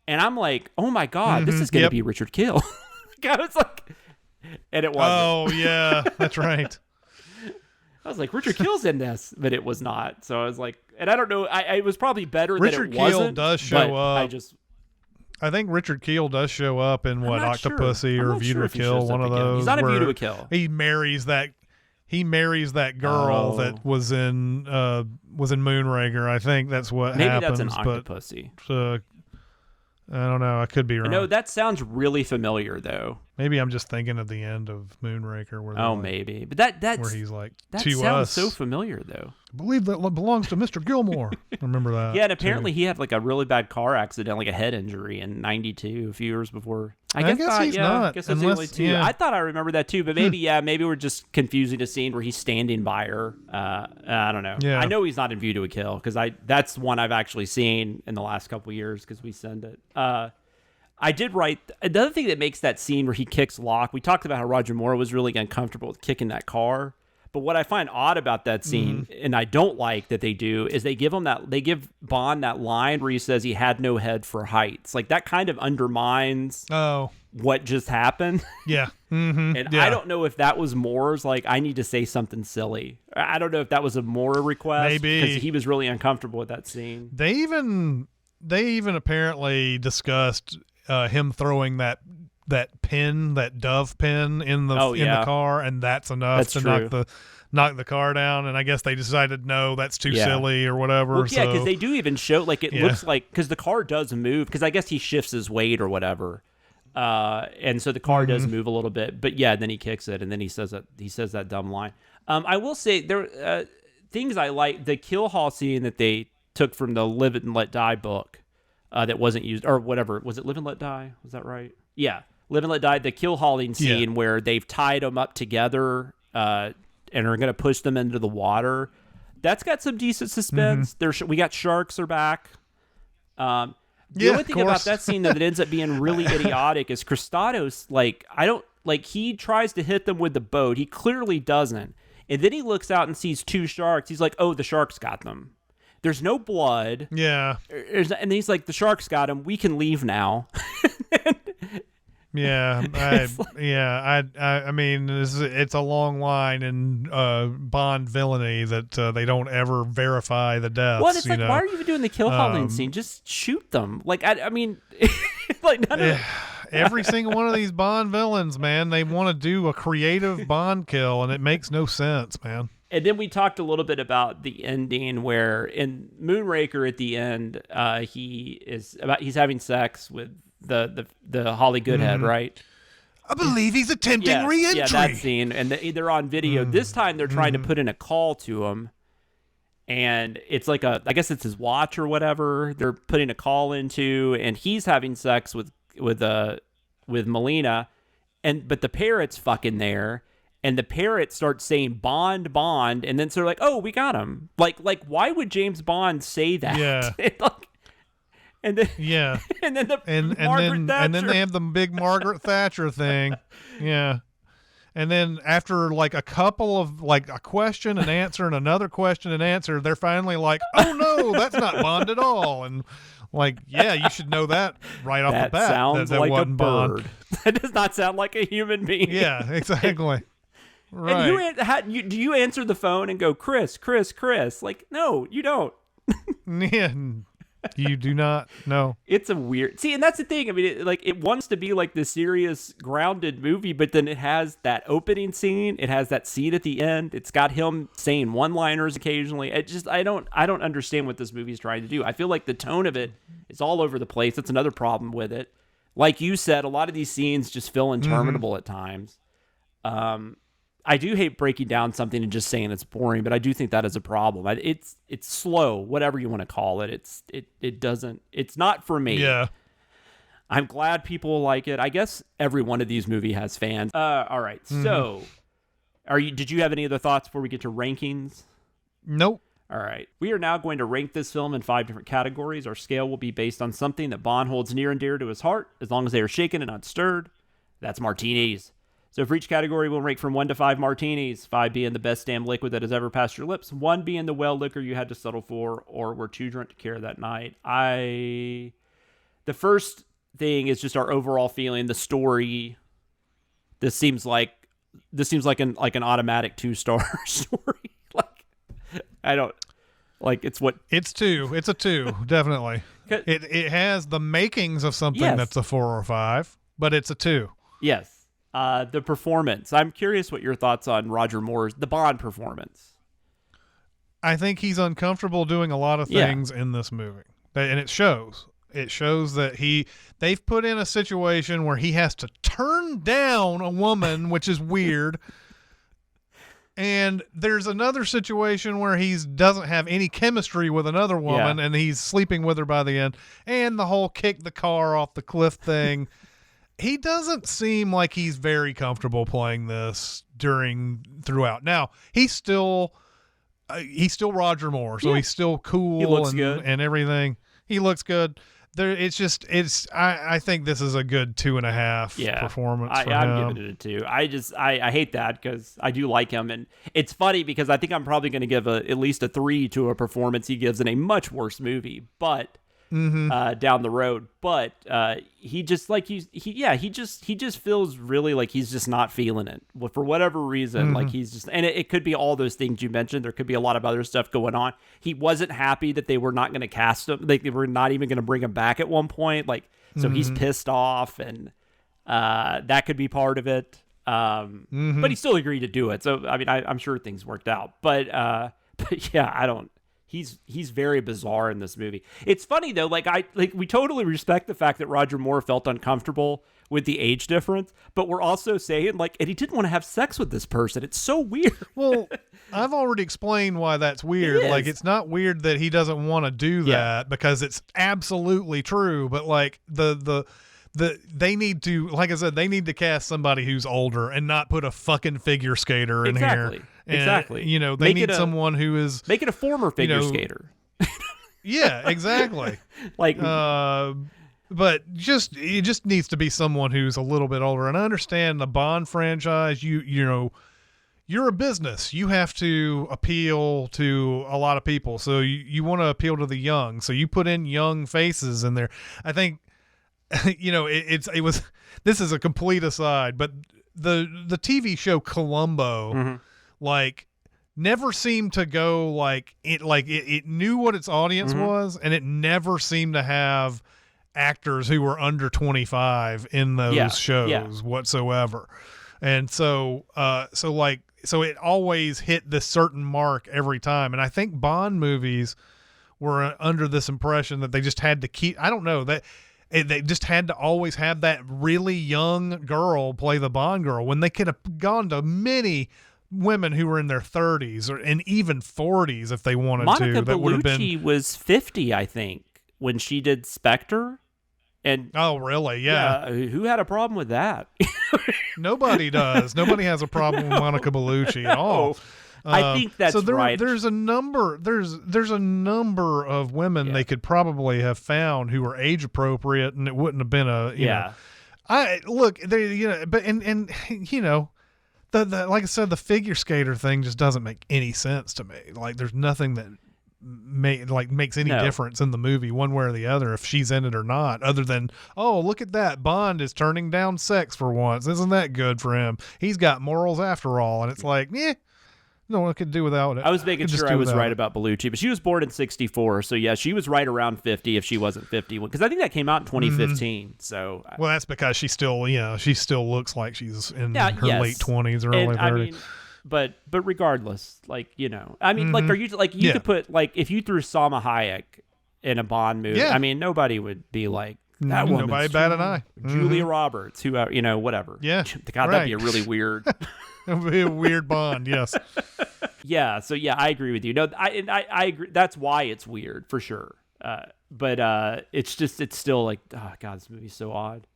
and I'm like, oh my God, this is going to be Richard Kill. I was like, and it wasn't. Oh yeah, that's right. I was like, Richard Kill's in this, but it was not. So I was like, and I don't know. It was probably better Richard that it wasn't. Kiel does show up. I think Richard Kiel does show up in Octopussy or View to a Kill, one of those. He's not in View to a Kill. He marries that girl that was in Moonraker. I think that's what happens. Maybe that's an Octopussy. But I don't know. I could be wrong. No, that sounds really familiar though. Maybe I'm just thinking of the end of Moonraker. Where maybe. But that's where he's like, that to sounds us. so familiar though. I believe that belongs to Mr. Gilmore. I remember that. Yeah, and apparently he had like a really bad car accident, like a head injury in '92, a few years before. I guess he's not. I guess that's the only two. Yeah. I thought I remember that too, but maybe maybe we're just confusing a scene where he's standing by her. I don't know. Yeah. I know he's not in View to a Kill because that's one I've actually seen in the last couple of years because we send it. I did write another thing that makes that scene where he kicks Locke. We talked about how Roger Moore was really uncomfortable with kicking that car, But what I find odd about that scene, and I don't like that they do, is they give Bond that line where he says he had no head for heights. Like, that kind of undermines what just happened. Yeah. Mm-hmm. And I don't know if that was Moore's, like, I need to say something silly. I don't know if that was a Moore request. Maybe. Because he was really uncomfortable with that scene. They even apparently discussed him throwing that pin, that dove pin in the car, and that's enough to knock the car down. And I guess they decided, no, that's too silly or whatever. Well, yeah, because they do even show, like, it looks like, because the car does move, because I guess he shifts his weight or whatever. And so the car does move a little bit, but yeah, then he kicks it, and then he says that dumb line. I will say there things I like, the kill hall scene that they took from the Live and Let Die book, that wasn't used, or whatever. Was it Live and Let Die? Was that right? Yeah. Live and Let Die, the kill hauling scene where they've tied them up together, and are going to push them into the water. That's got some decent suspense. We got sharks are back. The only thing about that scene that ends up being really idiotic is Christados, he tries to hit them with the boat. He clearly doesn't. And then he looks out and sees two sharks. He's like, oh, the sharks got them. There's no blood. Yeah. And he's like, the sharks got him. We can leave now. Yeah, I mean, it's a long line in Bond villainy that they don't ever verify the deaths. Well, it's like, why are you doing the kill hauling scene? Just shoot them. Like, I mean, like none of every single one of these Bond villains, man, they want to do a creative Bond kill, and it makes no sense, man. And then we talked a little bit about the ending, where in Moonraker at the end, he's having sex with the Holly Goodhead, right? I believe he's attempting re-entry. Yeah, that scene, and they're on video. This time they're trying to put in a call to him, and it's like I guess it's his watch or whatever. They're putting a call into, and he's having sex with Melina, but the parrot's fucking there, and the parrot starts saying Bond, Bond, and then so they're like, oh, we got him. Like why would James Bond say that? Yeah. And then and then and then they have the big Margaret Thatcher thing. Yeah. And then after like a couple of like a question and answer and another question and answer, they're finally like, "Oh no, that's not Bond at all." And like, yeah, you should know that right off the bat. Sounds that like wasn't a bird. Bond. That does not sound like a human being. Yeah, exactly. Right. And do you answer the phone and go, Chris? Like, no, you don't. Yeah. You do not know. It's a weird... See, and that's the thing. I mean, it wants to be like the serious, grounded movie, but then it has that opening scene. It has that scene at the end. It's got him saying one-liners occasionally. I don't understand what this movie's trying to do. I feel like the tone of it is all over the place. That's another problem with it. Like you said, a lot of these scenes just feel interminable at times. I do hate breaking down something and just saying it's boring, but I do think that is a problem. It's slow, whatever you want to call it. It's not for me. Yeah. I'm glad people like it. I guess every one of these movies has fans. All right. So did you have any other thoughts before we get to rankings? Nope. All right. We are now going to rank this film in 5 different categories. Our scale will be based on something that Bond holds near and dear to his heart, as long as they are shaken and not stirred. That's martinis. So for each category, we'll rank from 1 to 5 martinis, 5 being the best damn liquid that has ever passed your lips, 1 being the well liquor you had to settle for or were too drunk to care that night. The first thing is just our overall feeling, the story. This seems like an automatic 2-star story. It's 2. It's a 2, definitely. It has the makings of something that's a 4 or 5, but it's a 2. Yes. The performance. I'm curious what your thoughts on Roger Moore's the Bond performance. I think he's uncomfortable doing a lot of things in this movie, and it shows. It shows that they've put in a situation where he has to turn down a woman, which is weird. And there's another situation where he doesn't have any chemistry with another woman, and he's sleeping with her by the end. And the whole kick the car off the cliff thing. He doesn't seem like he's very comfortable playing this throughout. Now, he's still Roger Moore, so he's still cool. He looks good. And everything. He looks good. I think this is a good 2.5 performance for him. I'm giving it a 2. I hate that because I do like him, and it's funny because I think I'm probably going to give at least a 3 to a performance he gives in a much worse movie, but down the road. But he just like he just feels really like he's just not feeling it for whatever reason. Like he's just, and it could be all those things you mentioned. There could be a lot of other stuff going on. He wasn't happy that they were not going to cast him. Like they were not even going to bring him back at one point. Like so he's pissed off, and that could be part of it. But he still agreed to do it. So I mean, I'm sure things worked out. But yeah, I don't. He's very bizarre in this movie. It's funny though, we totally respect the fact that Roger Moore felt uncomfortable with the age difference, but we're also saying and he didn't want to have sex with this person. It's so weird. Well, I've already explained why that's weird. Like it's not weird that he doesn't want to do that because it's absolutely true, but like they need to, like I said, they need to cast somebody who's older and not put a fucking figure skater in here. Exactly. You know, they need someone who is... Make it a former figure skater. Yeah, exactly. But it just needs to be someone who's a little bit older. And I understand the Bond franchise, you know, you're a business. You have to appeal to a lot of people. So you want to appeal to the young. So you put in young faces in there. I think, you know, this is a complete aside, but the TV show Columbo, like never seemed to go it knew what its audience was, and it never seemed to have actors who were under 25 in those shows whatsoever. And so it always hit this certain mark every time. And I think Bond movies were under this impression that they just had to keep, I don't know, that they just had to always have that really young girl play the Bond girl when they could have gone to many women who were in their 30s and even 40s if they wanted Monica to. That would have been. Bellucci was 50, I think, when she did Spectre. And oh, really? Yeah. Who had a problem with that? Nobody does. Nobody has a problem with Monica Bellucci at all. I think that's right. There's a number. There's a number of women they could probably have found who were age appropriate, and it wouldn't have been a. You know, I look. They, you know, but and you know. The like I said, the figure skater thing just doesn't make any sense to me. Like, there's nothing that makes any difference in the movie one way or the other if she's in it or not, other than, oh, look at that, Bond is turning down sex for once. Isn't that good for him? He's got morals after all. And it's like, no one could do without it. I was making sure I was right about Bellucci, but she was born in 1964, so yeah, she was right around 50 if she wasn't 50, because I think that came out in 2015. So well, that's because she still looks like she's in her late 20s or early 30s. I mean, but regardless, like, you know, I mean, like, are you like you could put, like, if you threw Salma Hayek in a Bond movie, I mean, nobody would be like, that woman. Nobody bat an eye. Julia Roberts, who, you know, whatever. Yeah, God, that'd be a really weird. It would be a weird Bond, yes. Yeah, so yeah, I agree with you. No, I agree. That's why it's weird for sure. But it's still like, oh God, this movie's so odd.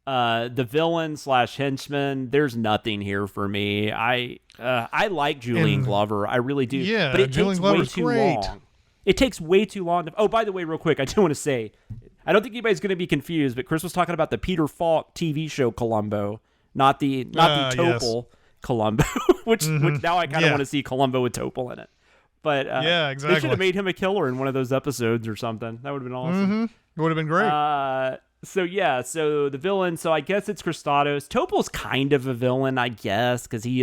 The villain / henchman, there's nothing here for me. I like Julian Glover, I really do. Yeah, but it Julian takes Glover's way too great. long. It takes way too long. Oh, by the way, real quick, I do want to say, I don't think anybody's going to be confused, but Chris was talking about the Peter Falk TV show Columbo, not the Topol Columbo, which now I kind of want to see Columbo with Topol in it. But yeah, exactly. They should have made him a killer in one of those episodes or something. That would have been awesome. It would have been great. So the villain. So I guess it's Christados. Topol's kind of a villain, I guess, because he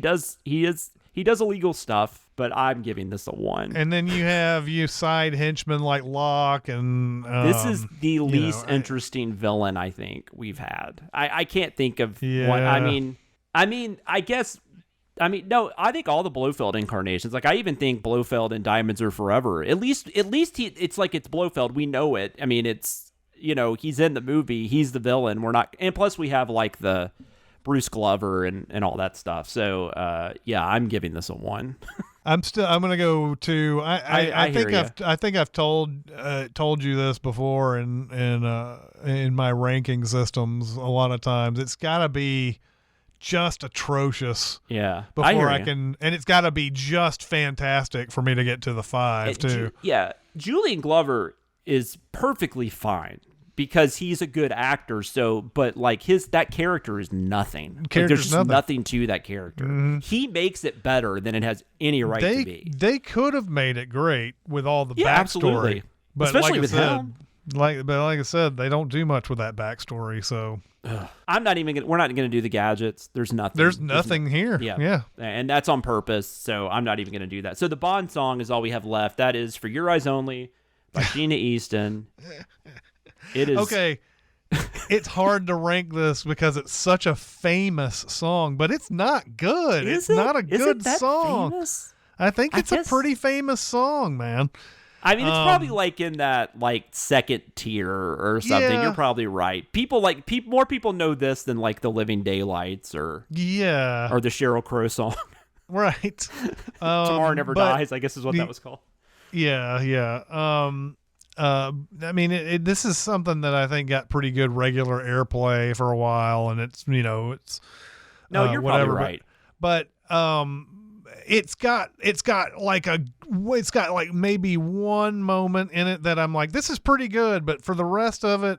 does illegal stuff. But I'm giving this a 1. And then you have side henchmen like Locke, and this is the least interesting villain I think we've had. I can't think of one. I think all the Blofeld incarnations, like I even think Blofeld in Diamonds Are Forever, at least it's like it's Blofeld. We know it. I mean, it's, you know, he's in the movie. He's the villain. We're not, and plus we have like the Bruce Glover and all that stuff. So yeah, I'm giving this a 1. I'm going to go to, I think I've told you this before in my ranking systems a lot of times. It's got to be just atrocious. Yeah. Before I can, and it's got to be just fantastic for me to get to the 5 too. Yeah. Julian Glover is perfectly fine because he's a good actor. So, but like that character is nothing. Like, there's just nothing to that character. Mm-hmm. He makes it better than it has any right to be. They could have made it great with all the backstory, absolutely. But especially like with him. Like I said, they don't do much with that backstory. So I'm not even. We're not going to do the gadgets. There's nothing. There's nothing here. Yeah, and that's on purpose. So I'm not even going to do that. So the Bond song is all we have left. That is For Your Eyes Only by Sheena Easton. It is okay. It's hard to rank this because it's such a famous song, but it's not good. It's not a good song. Famous? I think it's a pretty famous song, man. I mean, it's probably like in that like second tier or something. Yeah. You're probably right. More people know this than like the Living Daylights or the Sheryl Crow song. Right. Tomorrow Never Dies, I guess is what that was called. Yeah. I mean, this is something that I think got pretty good regular airplay for a while, and it's no, you're whatever, probably right. But it's got like maybe one moment in it that I'm like, this is pretty good, but for the rest of it,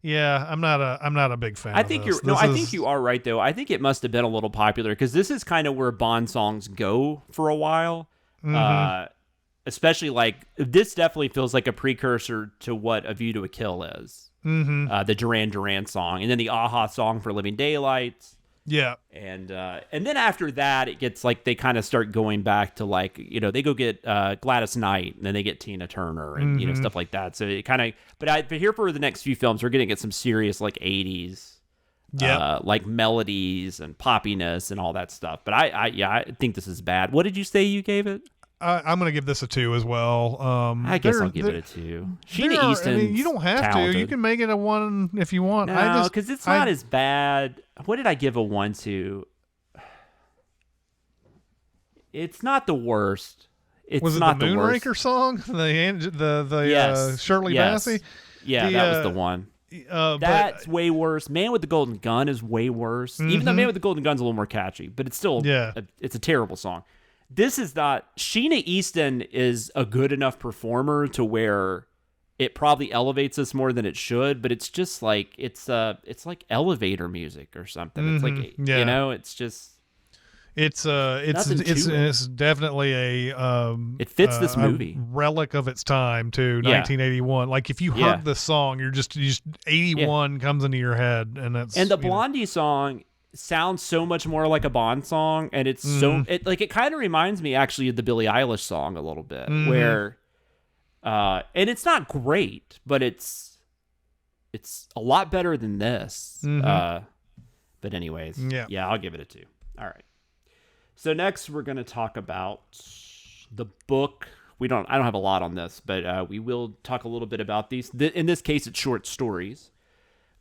yeah, I'm not a big fan. I think I think you are right though. I think it must have been a little popular because this is kind of where Bond songs go for a while. Mm-hmm. Especially like this definitely feels like a precursor to what A View to a Kill is. Mm-hmm. The Duran Duran song, and then the Aha song for Living Daylights. Yeah. And then after that, it gets like they kind of start going back to like, they go get Gladys Knight, and then they get Tina Turner and, stuff like that. So it kind of, but here for the next few films, we're going to get some serious like 80s, like melodies and poppiness and all that stuff. But I think this is bad. What did you say you gave it? I'm going to give this a 2 as well. I guess I'll give it a 2. Sheena Easton, you don't have talented. to. You can make it a 1 if you want. No, because it's not as bad. What did I give a 1 to? It's not the worst. Was it not the Moonraker song? The Shirley Bassey? Yeah, that was the one. That's way worse. Man with the Golden Gun is way worse. Mm-hmm. Even though Man with the Golden Gun's a little more catchy, but it's still it's a terrible song. This is not. Sheena Easton is a good enough performer to where it probably elevates us more than it should, but it's just like it's like elevator music or something. It's like it's just it's definitely it fits this movie. A relic of its time too. 1981. Like if you heard the song, you just 81 comes into your head, and the Blondie song sounds so much more like a Bond song, and it's it kind of reminds me actually of the Billie Eilish song a little bit, where and it's not great, but it's a lot better than this. But anyways, I'll give it a 2. All right. So next we're going to talk about the book. I don't have a lot on this, but we will talk a little bit about these. In this case, it's short stories.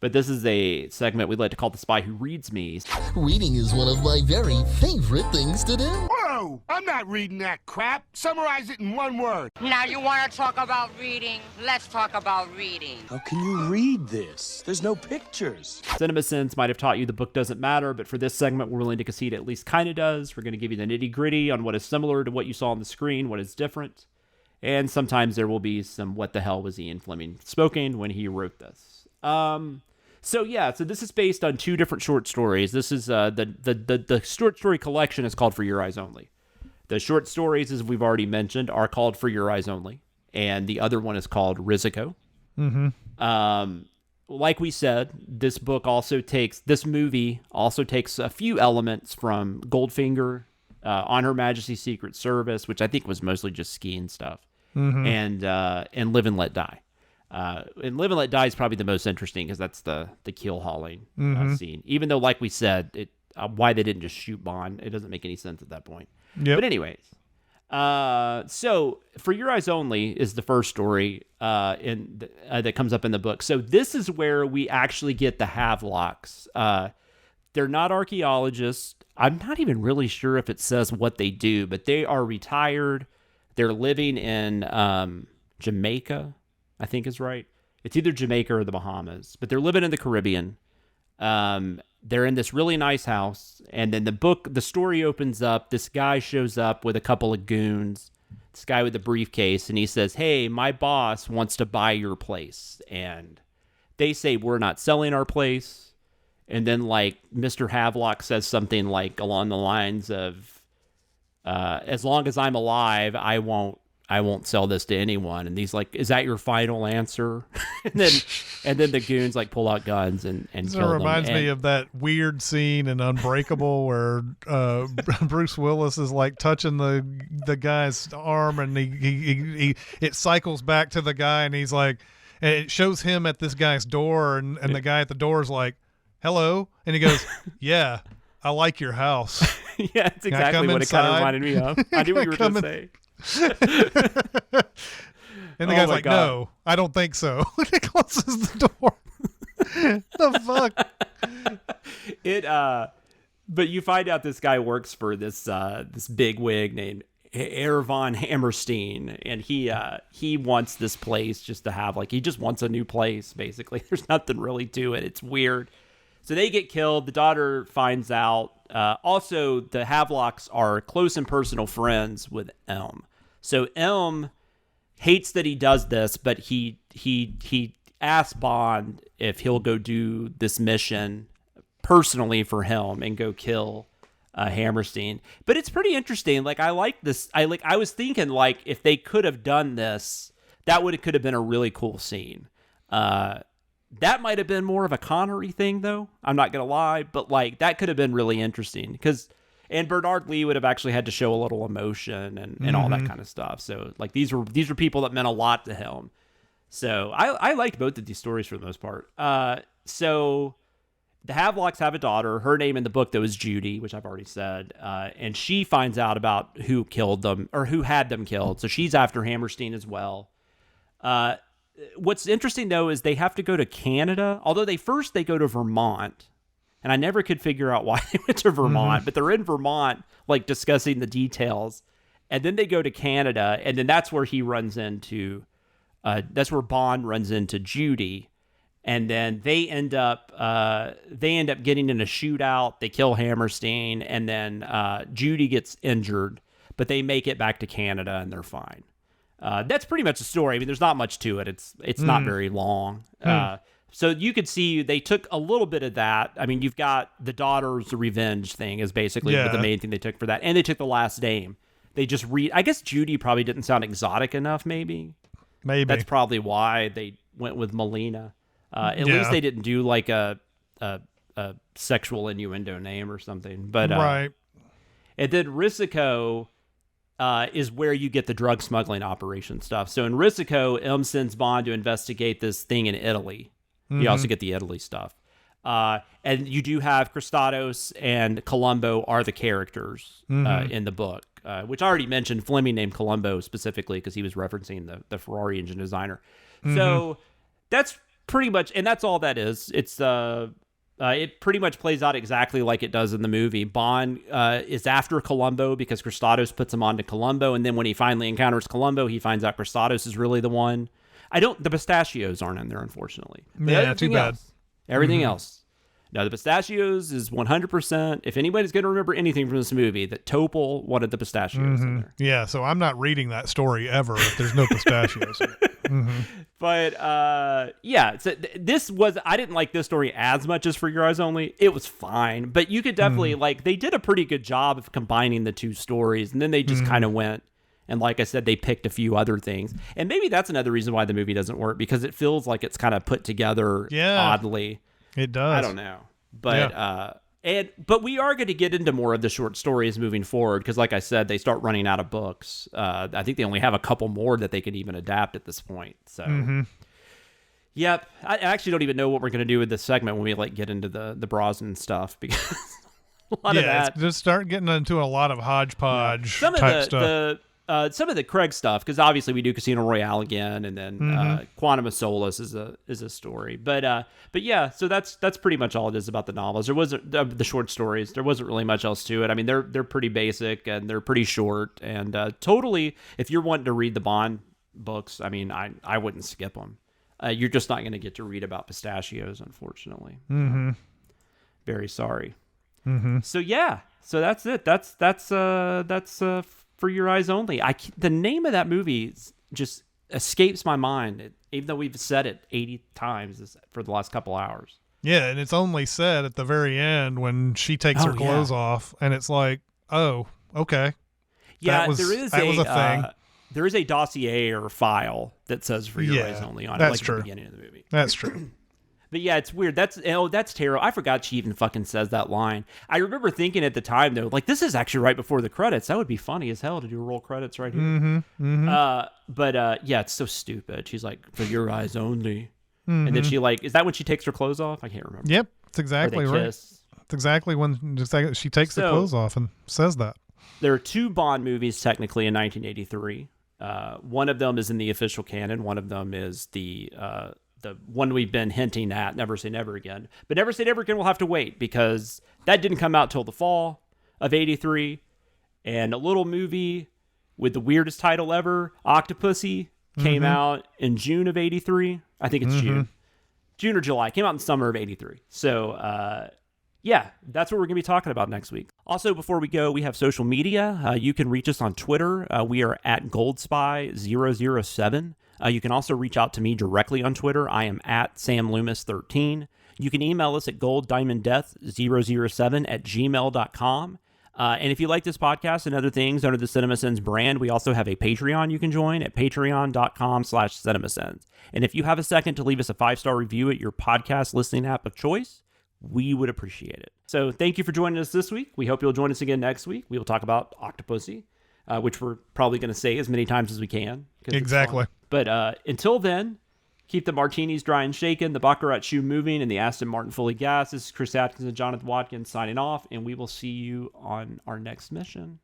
But this is a segment we'd like to call The Spy Who Reads Me. Reading is one of my very favorite things to do. Whoa! I'm not reading that crap. Summarize it in 1 word. Now you want to talk about reading? Let's talk about reading. How can you read this? There's no pictures. Cinemasins might have taught you the book doesn't matter, but for this segment, we're willing to concede it at least kind of does. We're going to give you the nitty-gritty on what is similar to what you saw on the screen, what is different. And sometimes there will be some what the hell was Ian Fleming smoking when he wrote this. So this is based on 2 different short stories. This is the short story collection is called For Your Eyes Only. The short stories, as we've already mentioned, are called For Your Eyes Only, and the other one is called Riziko. Mm-hmm. Like we said, this movie also takes a few elements from Goldfinger, On Her Majesty's Secret Service, which I think was mostly just skiing stuff, and Live and Let Die. And Live and Let Die is probably the most interesting because that's the keel hauling scene. Even though, like we said, why they didn't just shoot Bond, it doesn't make any sense at that point. Yep. But anyways, so For Your Eyes Only is the first story that comes up in the book. So this is where we actually get the Havelocks. They're not archaeologists. I'm not even really sure if it says what they do, but they are retired. They're living in Jamaica, I think is right. It's either Jamaica or the Bahamas, but they're living in the Caribbean. They're in this really nice house, and then the story opens up. This guy shows up with a couple of goons. this guy with the briefcase, and he says, "Hey, my boss wants to buy your place." And they say, "We're not selling our place." And then like Mr. Havelock says something like along the lines of, "As long as I'm alive, I won't sell this to anyone." And he's like, "Is that your final answer?" and then the goons like pull out guns and kill them. It reminds me of that weird scene in Unbreakable where Bruce Willis is like touching the guy's arm, and he it cycles back to the guy, and he's like, and it shows him at this guy's door, and the guy at the door is like, "Hello," and he goes, "Yeah, I like your house." Yeah, it's exactly what it kind of reminded me of. I knew what you were going to say. And the guy's like, God. "No, I don't think so." And he closes the door. The fuck? But you find out this guy works for this big wig named Herr von Hammerstein, and he wants this place just to have he just wants a new place. Basically, there's nothing really to it. It's weird. So they get killed. The daughter finds out. Also, the Havelocks are close and personal friends with Elm. So Elm hates that he does this, but he asks Bond if he'll go do this mission personally for him and go kill Hammerstein. But it's pretty interesting. I like this. I was thinking if they could have done this, that could have been a really cool scene. That might have been more of a Connery thing, though. I'm not going to lie, but that could have been really interesting and Bernard Lee would have actually had to show a little emotion and all that kind of stuff. So these were people that meant a lot to him. So I liked both of these stories for the most part. So the Havelocks have a daughter. Her name in the book, though, is Judy, which I've already said. And she finds out about who killed them or who had them killed. So she's after Hammerstein as well. What's interesting, though, is they have to go to Canada. Although they go to Vermont. And I never could figure out why they went to Vermont. But they're in Vermont, discussing the details. And then they go to Canada. And then that's where he runs into... that's where Bond runs into Judy. And then they end up getting in a shootout. They kill Hammerstein. And then Judy gets injured. But they make it back to Canada, and they're fine. That's pretty much the story. I mean, there's not much to it. It's not very long. So you could see they took a little bit of that. I mean, you've got the daughter's revenge thing is basically the main thing they took for that. And they took the last name. They just I guess Judy probably didn't sound exotic enough, maybe. That's probably why they went with Melina. At least they didn't do a sexual innuendo name or something. But right. And then Risico is where you get the drug smuggling operation stuff. So in Risico, Elm sends Bond to investigate this thing in Italy. You also get the Italy stuff. And you do have Christados and Columbo are the characters in the book, which I already mentioned. Fleming named Columbo specifically because he was referencing the Ferrari engine designer. So that's pretty much, and that's all that is. It's it pretty much plays out exactly like it does in the movie. Bond is after Columbo because Christados puts him on to Columbo, and then when he finally encounters Columbo, he finds out Christados is really the one. The pistachios aren't in there, unfortunately. Yeah, too bad. Everything else. Now, the pistachios is 100%. If anybody's going to remember anything from this movie, that Topol wanted the pistachios in there. Yeah, so I'm not reading that story ever if there's no pistachios in it. But, so I didn't like this story as much as For Your Eyes Only. It was fine. But you could definitely, they did a pretty good job of combining the two stories. And then they just kind of went. And like I said, they picked a few other things. And maybe that's another reason why the movie doesn't work, because it feels like it's kind of put together oddly. It does. I don't know. But but we are going to get into more of the short stories moving forward, because like I said, they start running out of books. I think they only have a couple more that they could even adapt at this point. So yep. I actually don't even know what we're going to do with this segment when we get into the Brosnan stuff, because a lot of that. It's just start getting into a lot of hodgepodge type stuff. Some of the Craig stuff, because obviously we do Casino Royale again, and then Quantum of Solace is a story. But yeah, so that's pretty much all it is about the novels. There wasn't the short stories. There wasn't really much else to it. I mean, they're pretty basic and they're pretty short. And totally, if you're wanting to read the Bond books, I mean, I wouldn't skip them. You're just not going to get to read about pistachios, unfortunately. Very sorry. So yeah, so that's it. That's For Your Eyes Only. The name of that movie just escapes my mind, even though we've said it 80 times for the last couple hours. Yeah, and it's only said at the very end when she takes her clothes off, and it's like, oh, okay. Yeah, was a thing. There is a dossier or file that says For Your Eyes Only on it, that's like true. at the beginning of the movie. That's true. But yeah, it's weird. That's terrible. I forgot she even fucking says that line. I remember thinking at the time, though, like, this is actually right before the credits. That would be funny as hell to do roll credits right here. Yeah, it's so stupid. She's like, For Your Eyes Only. And then she is that when she takes her clothes off? I can't remember. Yep, it's exactly right. It's exactly when she takes the clothes off and says that. There are 2 Bond movies technically in 1983. One of them is in the official canon. One of them is the one we've been hinting at, Never Say Never Again. But Never Say Never Again will have to wait because that didn't come out till the fall of 83. And a little movie with the weirdest title ever, Octopussy, came out in June of 83. I think it's June or July. Came out in summer of 83. So, yeah, that's what we're going to be talking about next week. Also, before we go, we have social media. You can reach us on Twitter. We are at GoldSpy007. You can also reach out to me directly on Twitter. I am at SamLoomis13. You can email us at golddiamonddeath007@gmail.com. And if you like this podcast and other things under the Cinemasins brand, we also have a Patreon you can join at patreon.com/Cinemasins. And if you have a second to leave us a 5-star review at your podcast listening app of choice, we would appreciate it. So thank you for joining us this week. We hope you'll join us again next week. We will talk about Octopussy, which we're probably going to say as many times as we can. Exactly. But until then, keep the martinis dry and shaken, the Baccarat shoe moving, and the Aston Martin fully gassed. This is Chris Atkins and Jonathan Watkins signing off, and we will see you on our next mission.